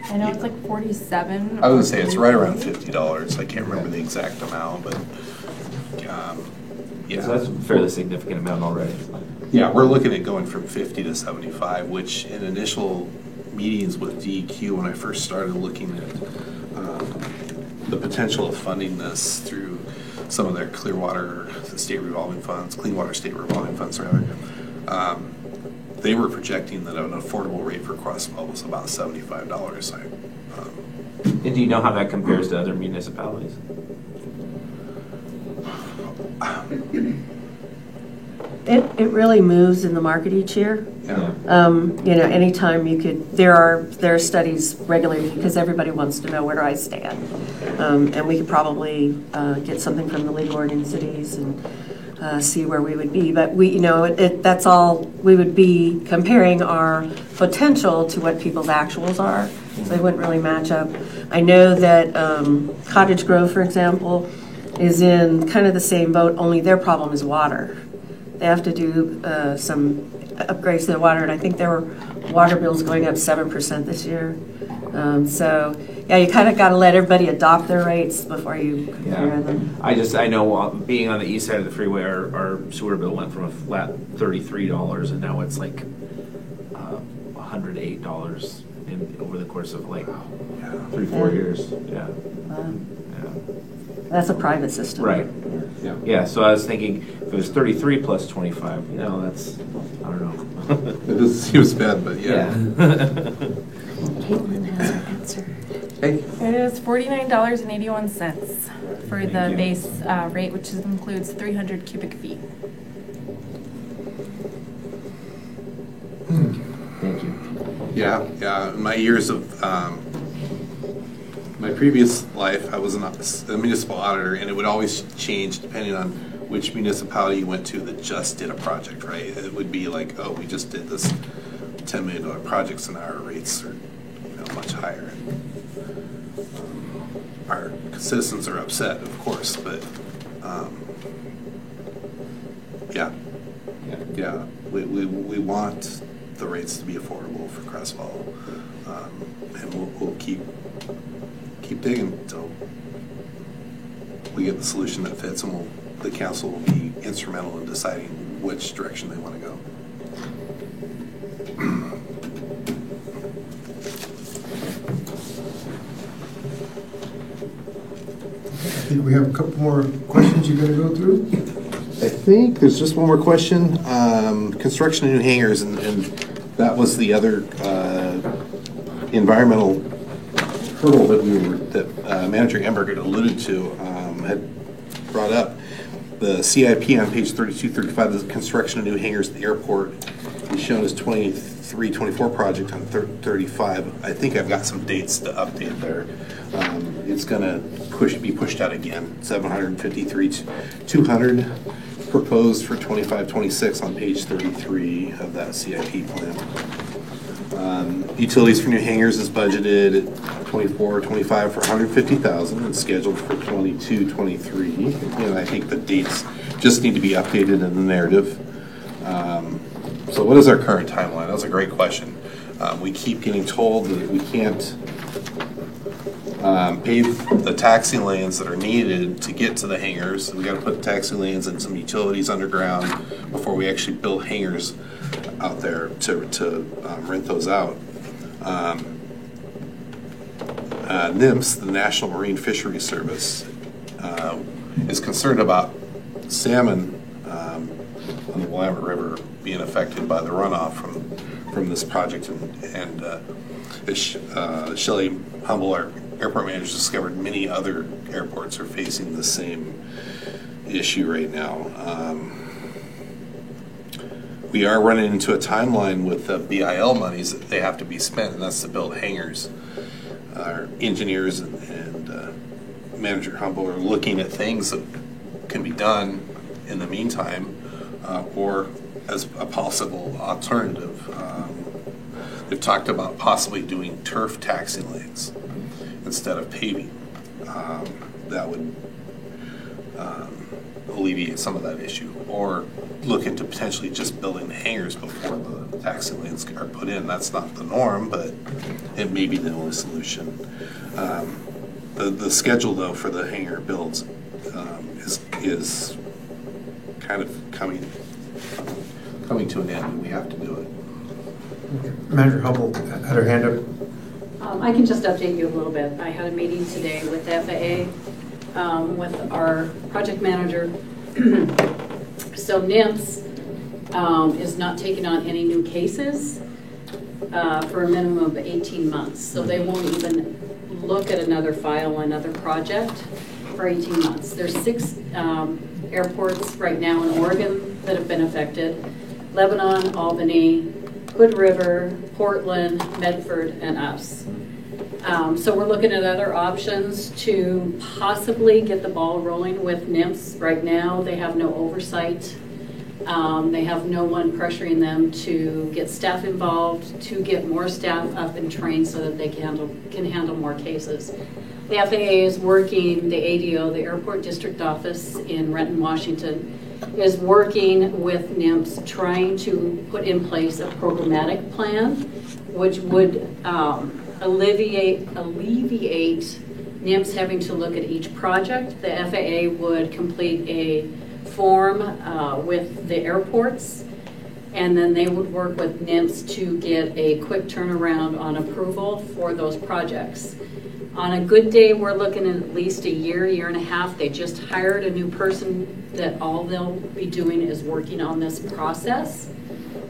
S15: I know it's like 47.
S5: I was gonna say it's right around $50. I can't remember the exact amount, but yeah.
S13: So that's a fairly significant amount already.
S5: Yeah, we're looking at going from 50 to 75, which in initial meetings with DEQ, when I first started looking at the potential of funding this through some of their Clean Water State Revolving Funds, rather, they were projecting that an affordable rate for Crosswell was about $75.
S13: And do you know how that compares to other municipalities?
S10: It really moves in the market each year.
S5: Yeah.
S10: Anytime there are studies regularly because everybody wants to know where do I stand. And we could probably get something from the League of Oregon Cities and see where we would be. But that's all, we would be comparing our potential to what people's actuals are. So they wouldn't really match up. I know that Cottage Grove, for example, is in kind of the same boat, only their problem is water. They have to do some upgrades to the water, and I think their water bill's going up 7% this year. Yeah, you kind of got to let everybody adopt their rates before you compare them.
S13: I know being on the east side of the freeway, our sewer bill went from a flat $33, and now it's like $108 over the course of like 3-4 years. Yeah.
S10: Wow. That's a private system.
S13: Right. Yeah. So I was thinking if it was 33 plus 25, that's, I don't know.
S5: It doesn't seem as bad, but yeah.
S10: Caitlin has her answer.
S5: Hey.
S15: It is $49.81 for the base rate, which includes 300 cubic feet.
S13: Thank you.
S5: Yeah. In my years of my previous life, I was a municipal auditor, and it would always change depending on which municipality you went to that just did a project, right? It would be like, oh, we just did this $10 million projects, and our rates are much higher. Our citizens are upset, of course, but yeah, we want the rates to be affordable for Crestwall, and we'll keep digging until we get the solution that fits, and the council will be instrumental in deciding which direction they want to go.
S12: I think we have a couple more questions you're going to go through.
S5: I think there's just one more question. Construction of new hangars, and that was the other environmental hurdle that Manager Emberg had alluded to, had brought up. The CIP on page 3235, the construction of new hangars at the airport is shown as 23-24 project on 35. I think I've got some dates to update there. It's going to be pushed out again. 753, 200 proposed for 25-26 on page 33 of that CIP plan. Utilities for new hangars is budgeted at 24-25 for $150,000 and scheduled for 22-23. And I think the dates just need to be updated in the narrative. So what is our current timeline? That was a great question. We keep getting told that we can't pave the taxi lanes that are needed to get to the hangars. We got to put taxi lanes and some utilities underground before we actually build hangars out there to rent those out. NMFS, the National Marine Fisheries Service, is concerned about salmon on the Willamette River being affected by the runoff from this project, and Shelley Humble, our airport manager, discovered many other airports are facing the same issue right now. We are running into a timeline with the BIL monies that they have to be spent, and that's to build hangars. Our engineers and Manager Humble are looking at things that can be done in the meantime, or as a possible alternative. They've talked about possibly doing turf taxi lanes instead of paving. That would alleviate some of that issue, or look into potentially just building the hangars before the taxi lanes are put in. That's not the norm, but it may be the only solution. The schedule, though, for the hangar builds is kind of coming to an end, and we have to do it.
S12: Manager Humble had her hand up.
S1: I can just update you a little bit. I had a meeting today with the FAA, with our project manager. So NMFS is not taking on any new cases for a minimum of 18 months. So they won't even look at another file, another project for 18 months. There's 6 airports right now in Oregon that have been affected: Lebanon, Albany, Hood River, Portland, Medford, and us. So we're looking at other options to possibly get the ball rolling with NMFS. Right now, they have no oversight. They have no one pressuring them to get staff involved, to get more staff up and trained so that they can handle more cases. The FAA is working, the ADO, the Airport District Office in Renton, Washington, is working with NMFS, trying to put in place a programmatic plan, which would alleviate NMFS having to look at each project. The FAA would complete a form with the airports, and then they would work with NMFS to get a quick turnaround on approval for those projects. On a good day, we're looking at least a year and a half. They just hired a new person that all they'll be doing is working on this process.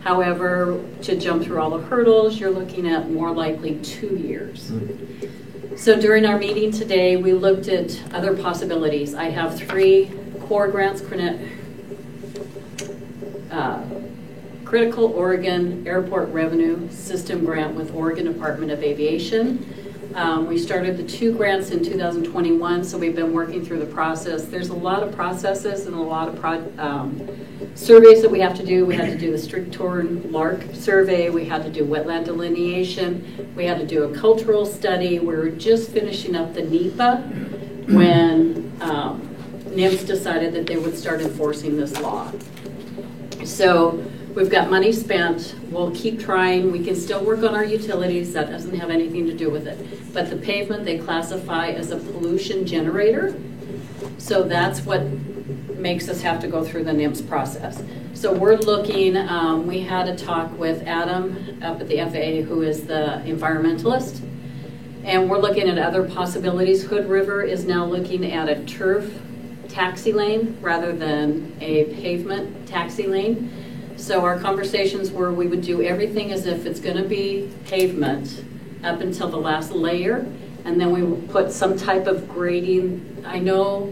S1: However, to jump through all the hurdles, you're looking at more likely 2 years. So during our meeting today, we looked at other possibilities. I have 3 core grants, Critical Oregon Airport Revenue System Grant with Oregon Department of Aviation. We started the 2 grants in 2021, so we've been working through the process. There's a lot of processes and a lot of surveys that we have to do. We had to do the Stricktorn Lark survey. We had to do wetland delineation. We had to do a cultural study. We were just finishing up the NEPA when NIMS decided that they would start enforcing this law. So we've got money spent. We'll keep trying. We can still work on our utilities. That doesn't have anything to do with it. But the pavement they classify as a pollution generator. So that's what makes us have to go through the NIMS process. So we're looking, we had a talk with Adam up at the FAA, who is the environmentalist. And we're looking at other possibilities. Hood River is now looking at a turf taxi lane rather than a pavement taxi lane. So our conversations were we would do everything as if it's going to be pavement up until the last layer, and then we would put some type of grading. I know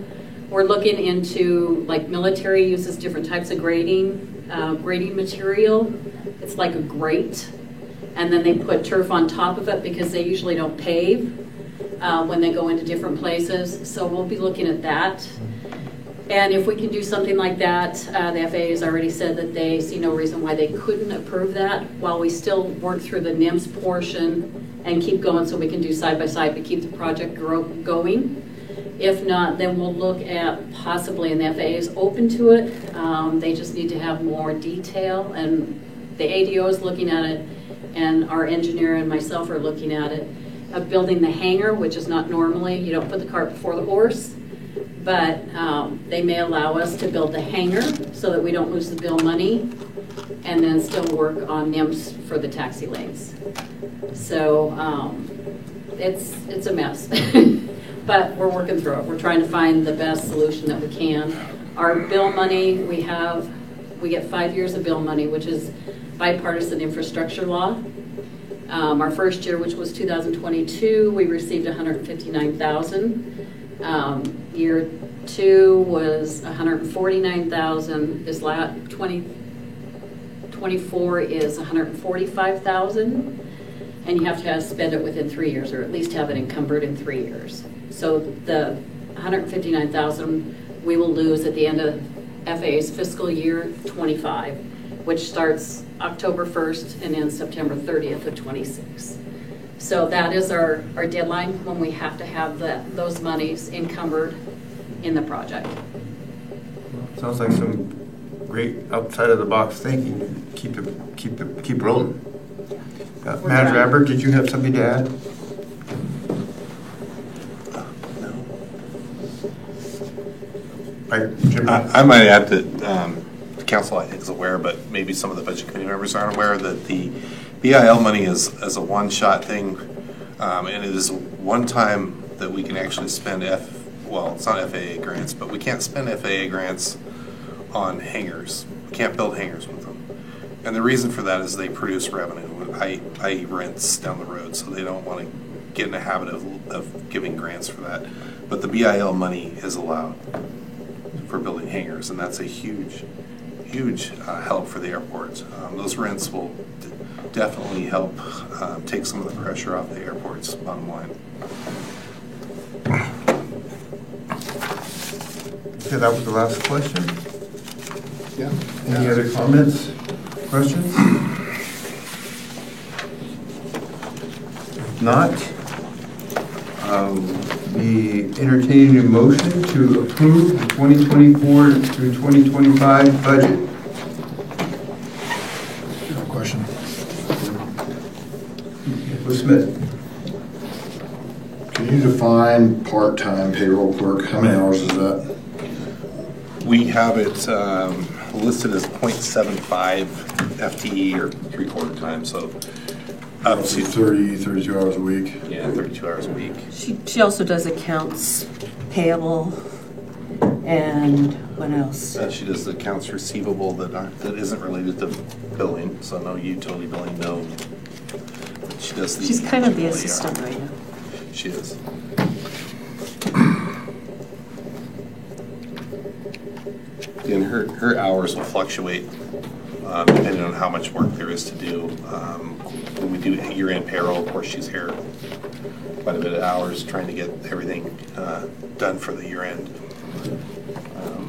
S1: we're looking into, like, military uses different types of grading material. It's like a grate, and then they put turf on top of it because they usually don't pave when they go into different places. So we'll be looking at that. And if we can do something like that, the FAA has already said that they see no reason why they couldn't approve that while we still work through the NIMS portion and keep going so we can do side by side to keep the project going. If not, then we'll look at possibly, and the FAA is open to it, they just need to have more detail, and the ADO is looking at it, and our engineer and myself are looking at it, of building the hangar, which is not normally, you don't put the cart before the horse, but they may allow us to build the hangar so that we don't lose the bill money and then still work on NIMS for the taxi lanes. So it's a mess, but we're working through it. We're trying to find the best solution that we can. Our bill money, we get 5 years of bill money, which is bipartisan infrastructure law. Our first year, which was 2022, we received $159,000. Year 2 was $149,000. This 2024 is $145,000, and you have to spend it within 3 years, or at least have it encumbered in 3 years. So the $159,000 we will lose at the end of FAA's fiscal year 25, which starts October 1st and ends September 30th of 26. So that is our deadline when we have to have those monies encumbered in the project.
S12: Sounds like some great outside of the box thinking. Keep rolling. Manager Amber, did you have something to add?
S5: I might add that the council, I think, is aware, but maybe some of the budget committee members aren't aware that the BIL money is a one-shot thing, and it is one time that we can actually spend it's not FAA grants, but we can't spend FAA grants on hangars. We can't build hangars with them. And the reason for that is they produce revenue, i.e. rents down the road, so they don't want to get in the habit of giving grants for that. But the BIL money is allowed for building hangars, and that's a huge help for the airports. Those rents will definitely help take some of the pressure off the airport's bottom line.
S12: Okay, that was the last question.
S6: Yeah.
S12: Any other comments, questions? If not, be entertaining a motion to approve the 2024 through 2025 budget.
S6: Question.
S12: Nicholas Smith.
S6: Can you define part-time payroll clerk? How many hours is that?
S5: We have it listed as 0.75 FTE or 3/4 time, so up to
S6: 32 hours a week.
S5: Yeah, 32 hours a week.
S10: She also does accounts payable and what else?
S5: She does the accounts receivable that isn't related to billing, so no utility billing, no. She does the.
S10: She's kind of the assistant right now.
S5: She is. And her hours will fluctuate depending on how much work there is to do. When we do year-end payroll, of course, she's here quite a bit of hours trying to get everything done for the year-end.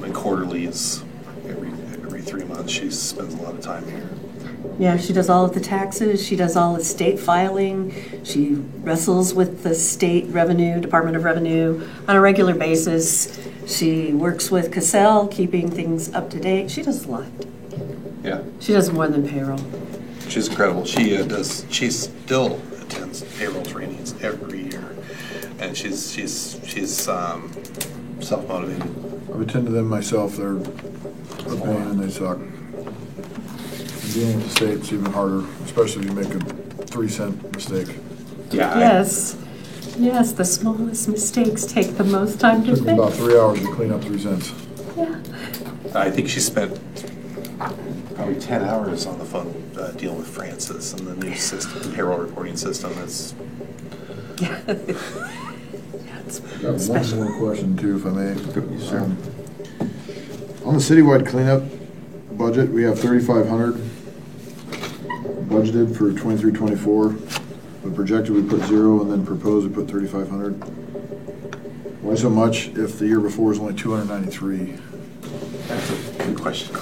S5: And quarterlies, every 3 months, she spends a lot of time here.
S10: Yeah, she does all of the taxes, she does all the state filing, she wrestles with the state revenue, Department of Revenue on a regular basis. She works with Cassell, keeping things up to date. She does a lot.
S5: Yeah.
S10: She does more than payroll.
S5: She's incredible. She still attends payroll trainings every year, and she's self-motivated.
S6: I've attended them myself. They're a pain and they suck. Dealing with the state's even harder, especially if you make a 3-cent mistake.
S5: Yeah.
S10: Yes. Yes, the smallest mistakes take the most time to
S6: Took
S10: fix.
S6: them about 3 hours to clean up 3 cents.
S10: Yeah.
S5: I think she spent probably 10 hours on the phone dealing with Francis and the new system, the payroll reporting system. It's
S10: Yeah.
S6: I've got one more question too, if I may. On the citywide cleanup budget, we have 3,500 budgeted for 23-24. The projected we put 0, and then proposed we put 3,500. Why so much if the year before was only 293?
S5: That's a good question.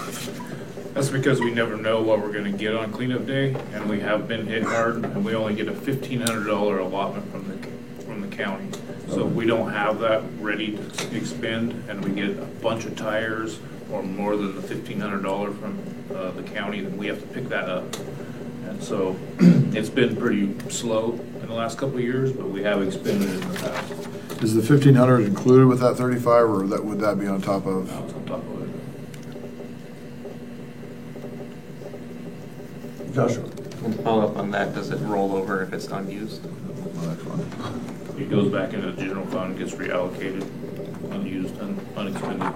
S14: That's because we never know what we're gonna get on cleanup day, and we have been hit hard, and we only get a $1,500 allotment from the county. So if we don't have that ready to expend, and we get a bunch of tires or more than the $1,500 from the county, then we have to pick that up. And so it's been pretty slow in the last couple of years, but we have expended it in the past.
S6: Is the 1,500 included with that 35, or would that be on top of?
S14: No, it's on top of it.
S12: Joshua.
S7: And follow up on that, does it roll over if it's unused?
S14: It goes back into the general fund, gets reallocated, unused and unexpended.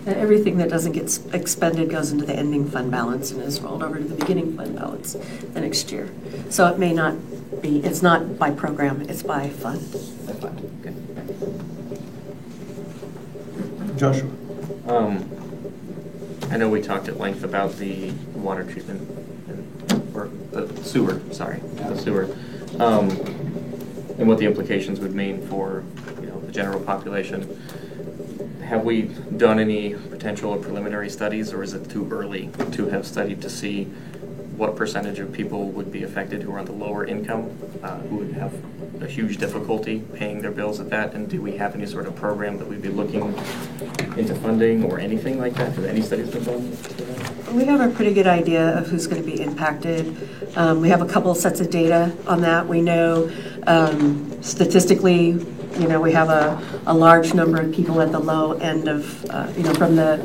S10: Everything that doesn't get expended goes into the ending fund balance and is rolled over to the beginning fund balance the next year. So it may not be, it's not by program, it's by fund.
S7: Okay.
S12: Joshua.
S7: I know we talked at length about the water treatment, or the sewer, sorry, the sewer, and what the implications would mean for, the general population. Have we done any potential or preliminary studies, or is it too early to have studied to see what percentage of people would be affected who are on the lower income, who would have a huge difficulty paying their bills at that? And do we have any sort of program that we'd be looking into funding or anything like that? Have any studies been done?
S10: We have a pretty good idea of who's going to be impacted. We have a couple sets of data on that. We know statistically, we have a large number of people at the low end of, from the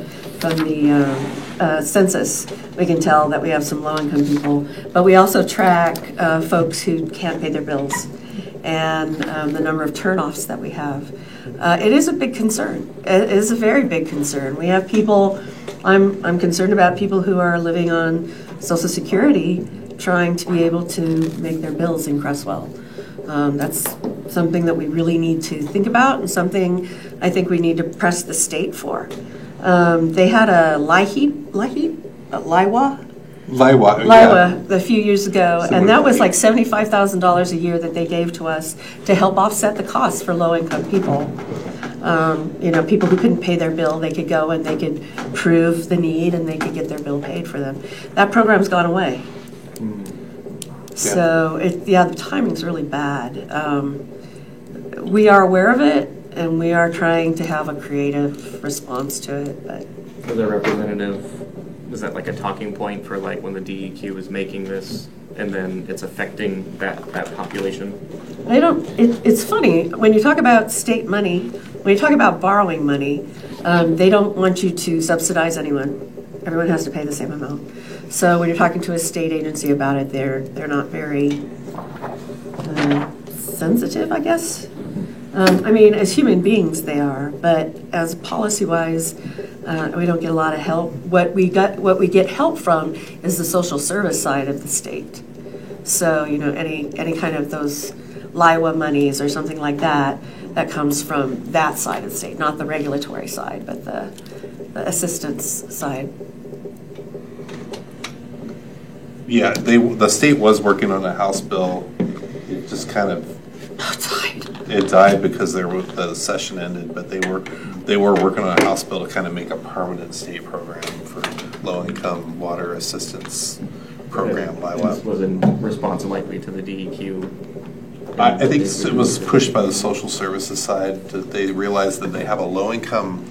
S10: census. We can tell that we have some low-income people, but we also track folks who can't pay their bills and the number of turnoffs that we have. It is a big concern. It is a very big concern. We have people. I'm concerned about people who are living on Social Security trying to be able to make their bills in Cresswell. That's something that we really need to think about, and something I think we need to press the state for. They had a LIWA a few years ago, and that was like $75,000 a year that they gave to us to help offset the costs for low-income people. People who couldn't pay their bill, they could go and they could prove the need and they could get their bill paid for them. That program's gone away. So, the timing's really bad. We are aware of it, and we are trying to have a creative response to it. But
S7: for the representative, is that like a talking point for like when the DEQ is making this, and then it's affecting that population?
S10: It's funny, when you talk about state money, when you talk about borrowing money, they don't want you to subsidize anyone. Everyone has to pay the same amount. So when you're talking to a state agency about it, they're not very sensitive, I guess. As human beings they are, but as policy-wise, we don't get a lot of help. What we get help from is the social service side of the state. So any kind of those LIWA monies or something like that comes from that side of the state, not the regulatory side, but the assistance side.
S5: Yeah, the state was working on a House bill. It just kind of it died because the session ended. But they were working on a House bill to kind of make a permanent state program for low-income water assistance program.
S7: This was in response likely to the DEQ.
S5: I think it was pushed by the social services side that they realized that they have a low-income.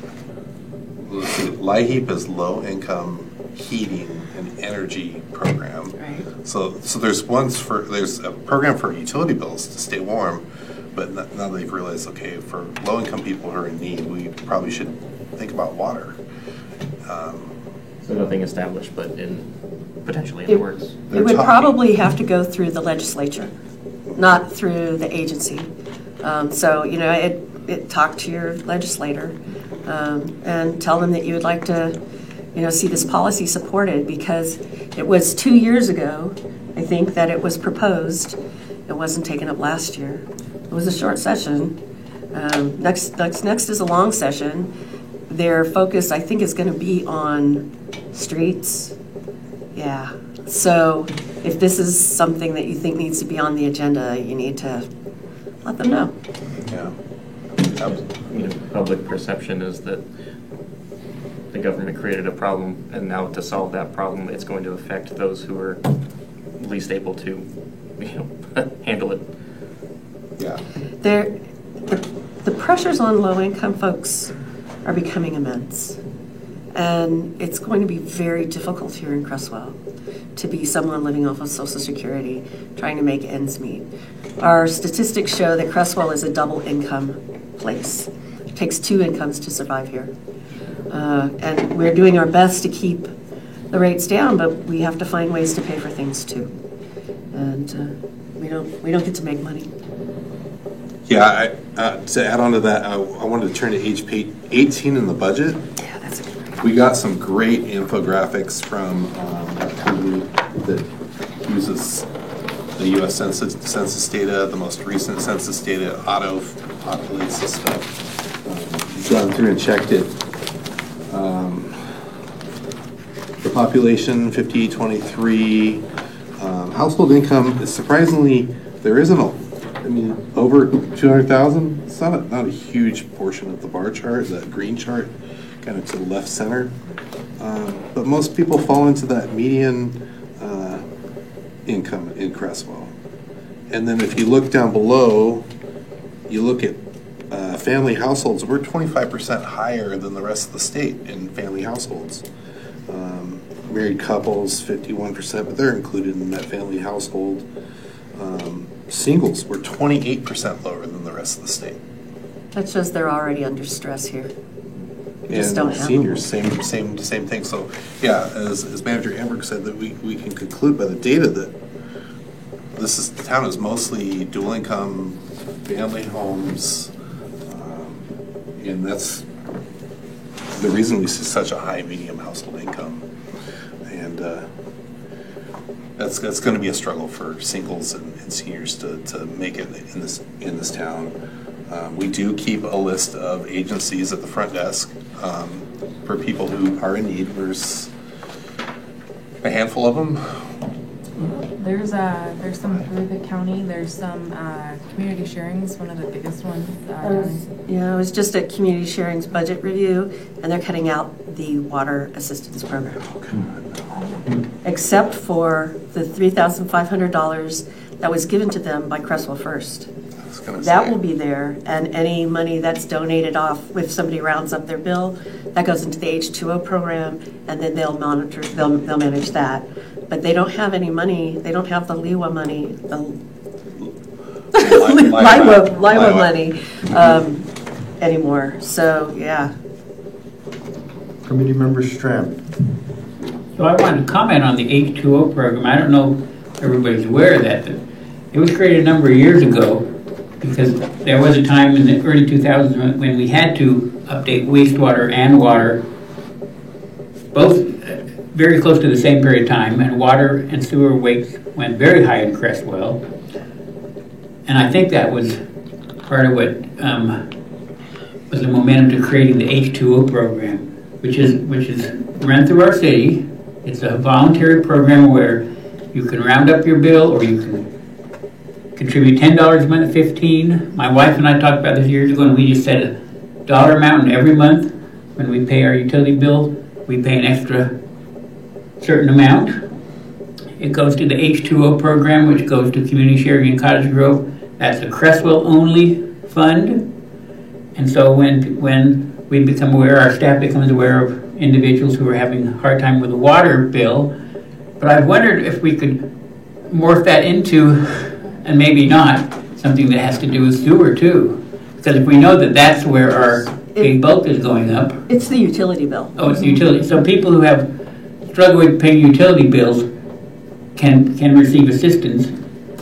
S5: LIHEAP is low-income heating and energy program.
S10: Right.
S5: So there's a program for utility bills to stay warm, but now they've realized, okay, for low-income people who are in need, we probably should think about water.
S7: So nothing established, but potentially in the works.
S10: It would probably have to go through the legislature, not through the agency. So, talk to your legislator and tell them that you would like to, see this policy supported, because it was 2 years ago, I think, that it was proposed. It wasn't taken up last year. It was a short session. Next is a long session. Their focus, I think, is going to be on streets. Yeah. So if this is something that you think needs to be on the agenda, you need to let them know.
S5: Yeah.
S7: Public perception is that the government created a problem, and now to solve that problem, it's going to affect those who are least able to, handle it.
S5: Yeah.
S10: The pressures on low-income folks are becoming immense. And it's going to be very difficult here in Creswell to be someone living off of Social Security, trying to make ends meet. Our statistics show that Creswell is a double income place. It takes 2 incomes to survive here. And we're doing our best to keep the rates down, but we have to find ways to pay for things too. And we don't get to make money.
S5: Yeah, to add on to that, I wanted to turn to page 18 in the budget.
S10: Yeah, that's a good one.
S5: We got some great infographics from a company that uses the U.S. Census data, the most recent census data, auto-populates this stuff. Gone through and checked it. The population, 5823. Household income is surprisingly, there isn't over 200,000. It's not a huge portion of the bar chart, that green chart, kind of to the left center. But most people fall into that median income in Creswell. And then if you look down below, you look at family households, we're 25% higher than the rest of the state in family households. Married couples, 51%, but they're included in that family household. Singles, we're 28% lower than the rest of the state.
S10: That shows they're already under stress here. We just
S5: And
S10: don't have
S5: seniors,
S10: them.
S5: same thing. So, yeah, as Manager Amberg said, that we can conclude by the data that the town is mostly dual income family homes, and that's the reason we see such a high median household income. And that's going to be a struggle for singles and seniors to make it in this town. We do keep a list of agencies at the front desk for people who are in need. There's a handful of them.
S15: There's some through the county. There's some community sharings, one of the biggest ones.
S10: I was just at Community Sharing's budget review, and they're cutting out the water assistance program. Except for the $3,500 that was given to them by Creswell First. That will be there, and any money that's donated off, if somebody rounds up their bill, that goes into the H2O program, and then they'll manage that. But they don't have any money, they don't have the LIWA money, the LIWA money anymore. So, yeah.
S12: Committee Member Stram.
S3: So I wanted to comment on the H2O program. I don't know if everybody's aware of that, but it was created a number of years ago because there was a time in the early 2000s when we had to update wastewater and water, both very close to the same period of time, and water and sewer rates went very high in Creswell. And I think that was part of what was the momentum to creating the H2O program, which is run through our city. It's a voluntary program where You can round up your bill, or you can contribute $10 a month, $15. My wife and I talked about this years ago, and we just set a dollar amount, and every month when we pay our utility bill, we pay an extra certain amount. It goes to the H2O program, which goes to community sharing in Cottage Grove. That's a Cresswell only fund. And so when we become aware, our staff becomes aware of individuals who are having a hard time with a water bill. But I've wondered if we could morph that into, and maybe not, something that has to do with sewer too. Because if we know that that's where our big bulk is going up.
S10: It's the utility bill.
S3: Oh, it's the utility. So people who have struggled with paying utility bills can receive assistance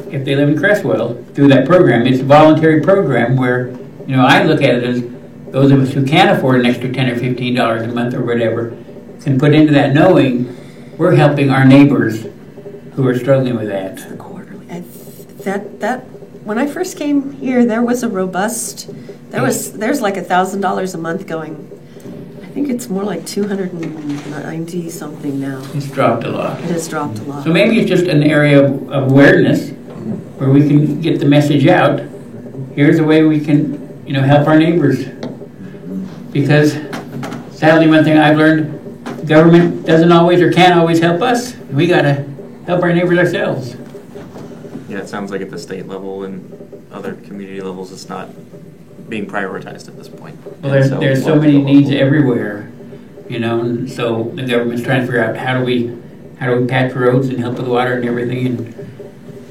S3: if they live in Cresswell through that program. It's a voluntary program where, you know, I look at it as those of us who can't afford an extra $10 or $15 a month or whatever can put into that knowing we're helping our neighbors who are struggling with that.
S10: The quarterly. That when I first came here, there was a robust. There's like $1,000 a month going. I think it's more like 290 something now.
S3: It's dropped a lot.
S10: It has dropped a lot.
S3: So maybe it's just an area of awareness where we can get the message out. Here's a way we can, you know, help our neighbors. Because sadly, one thing I've learned, government doesn't always or can't always help us. We got to help our neighbors ourselves.
S7: Yeah, it sounds like at the state level and other community levels, it's not being prioritized at this point.
S3: Well, there's so many needs everywhere, you know, and so the government's trying to figure out how do we patch roads and help with water and everything.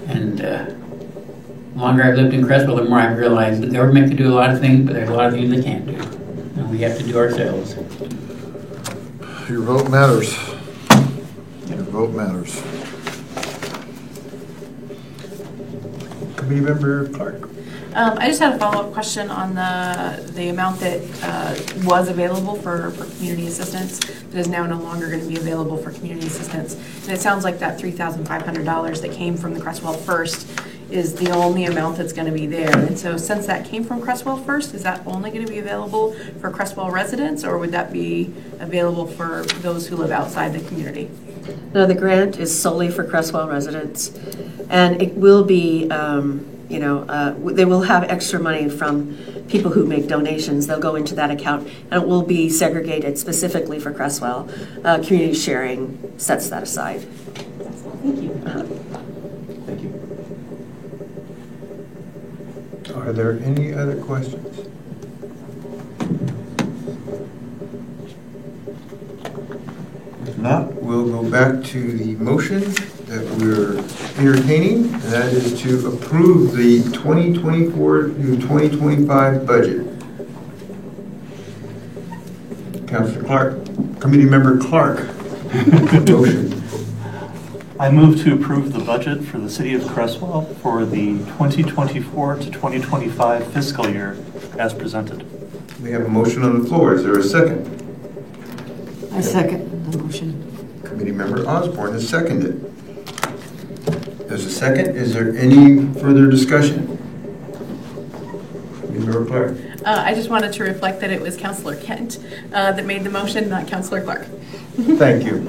S3: And the longer I've lived in Cresswell, the more I've realized the government can do a lot of things, but there's a lot of things they can't do. And we have to do ourselves.
S6: Your vote matters. Your vote matters.
S12: Committee Member Clark.
S8: I just had a follow-up question on the amount that was available for community assistance that is now no longer going to be available for community assistance. And it sounds like that $3,500 that came from the Cresswell First is the only amount that's going to be there. And so since that came from Cresswell First, is that only going to be available for Cresswell residents, or would that be available for those who live outside the community?
S10: No, the grant is solely for Cresswell residents, and it will be, they will have extra money from people who make donations. They'll go into that account, and it will be segregated specifically for Cresswell. Community sharing sets that aside.
S8: Thank you.
S12: Thank you. Are there any other questions? If not, we'll go back to the motion that we're entertaining, and that is to approve the 2024 to 2025 budget. Councilor Clark, Committee Member Clark, motion.
S9: I move to approve the budget for the City of Cresswell for the 2024 to 2025 fiscal year as presented.
S12: We have a motion on the floor. Is there a second?
S10: I second the motion.
S12: Committee Member Osborne has seconded. There's a second. Is there any further discussion? Committee Member Clark.
S8: I just wanted to reflect that it was Councilor Kent that made the motion, not Councilor Clark.
S12: Thank you.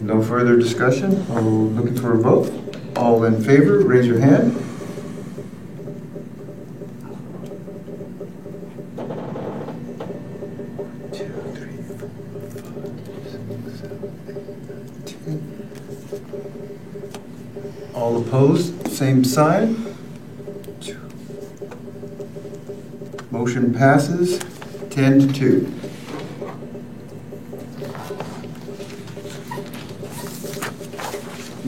S12: No further discussion? I'm looking for a vote. All in favor, raise your hand. All opposed, same sign. Motion passes 10-2.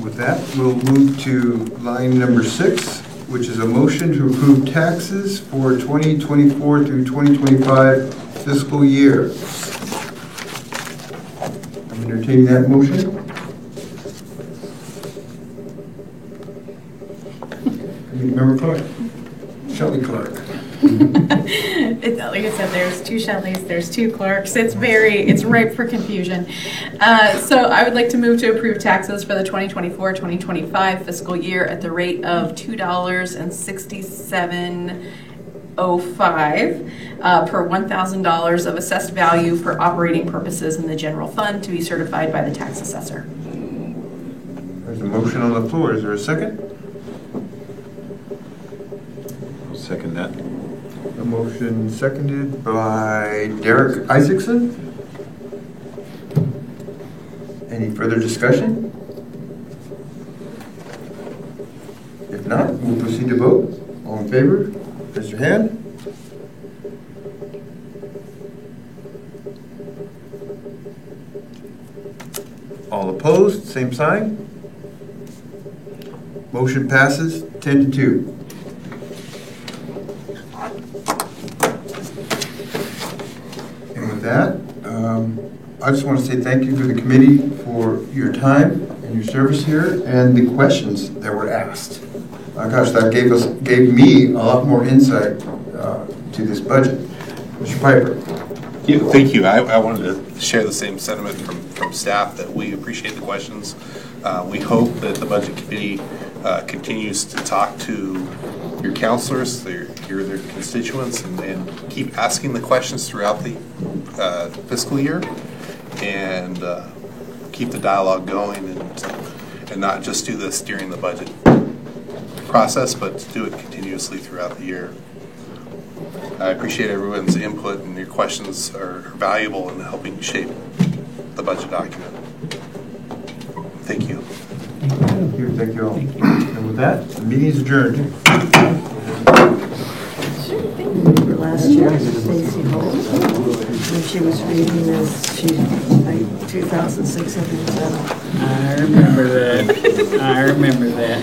S12: With that, we'll move to line number 6, which is a motion to approve taxes for 2024 through 2025 fiscal year. I'm entertaining that motion. Member Clark, Shelley Clark.
S8: Like I said, there's two Shelleys, there's two Clarks. It's ripe for confusion. So I would like to move to approve taxes for the 2024-2025 fiscal year at the rate of $2.67 per $1,000 of assessed value for operating purposes in the general fund to be certified by the tax assessor.
S12: There's a motion on the floor. Is there a second?
S13: I'll second that.
S12: A motion seconded by Derek Isaacson. Any further discussion? If not, we'll proceed to vote. All in favor, raise your hand. All opposed, same sign. Motion passes 10-2. And with that, I just want to say thank you to the committee for your time and your service here and the questions that were asked. My gosh, that gave me a lot more insight to this budget. Mr. Piper.
S5: Yeah, thank you. I wanted to share the same sentiment from staff that we appreciate the questions. We hope that the budget committee continues to talk to your counselors, their constituents, and keep asking the questions throughout the fiscal year, and keep the dialogue going, and not just do this during the budget process, but to do it continuously throughout the year. I appreciate everyone's input, and your questions are valuable in helping shape the budget document. Thank you.
S12: Thank you. Thank you all. And with that, the meeting is adjourned.
S2: Last year, Stacy Holmes, when she was reading this, she like 2,607.
S3: I remember that. I remember that.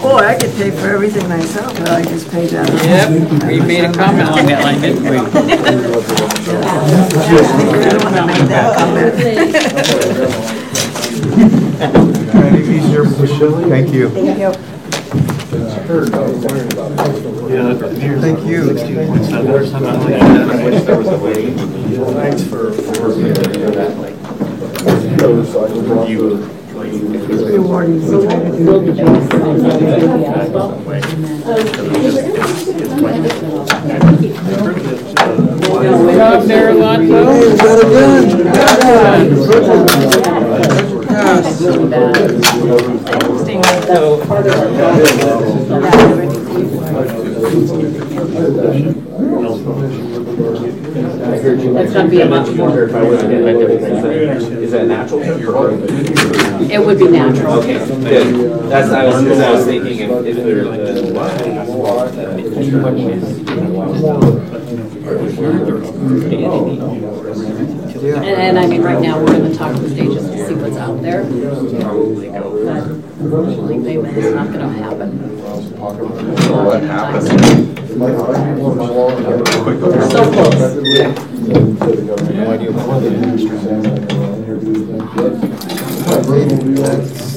S2: Boy, I could pay for everything myself, but I just paid that.
S3: Yep, we made a comment along that line, didn't we?
S2: I don't want to make that comment.
S12: Thank you.
S2: Thank you.
S12: Thank you.
S4: Thanks for
S2: rewarding.
S3: Good job there, Alonzo.
S1: It's going to be a much more.
S13: Is that natural?
S1: It would be natural.
S13: Okay, good. That's I was thinking if they're like
S1: And I mean, right now, we're going to talk to stages to see what's out there. But unfortunately, it's not going to happen.
S5: What happened?
S1: So close.
S6: No idea what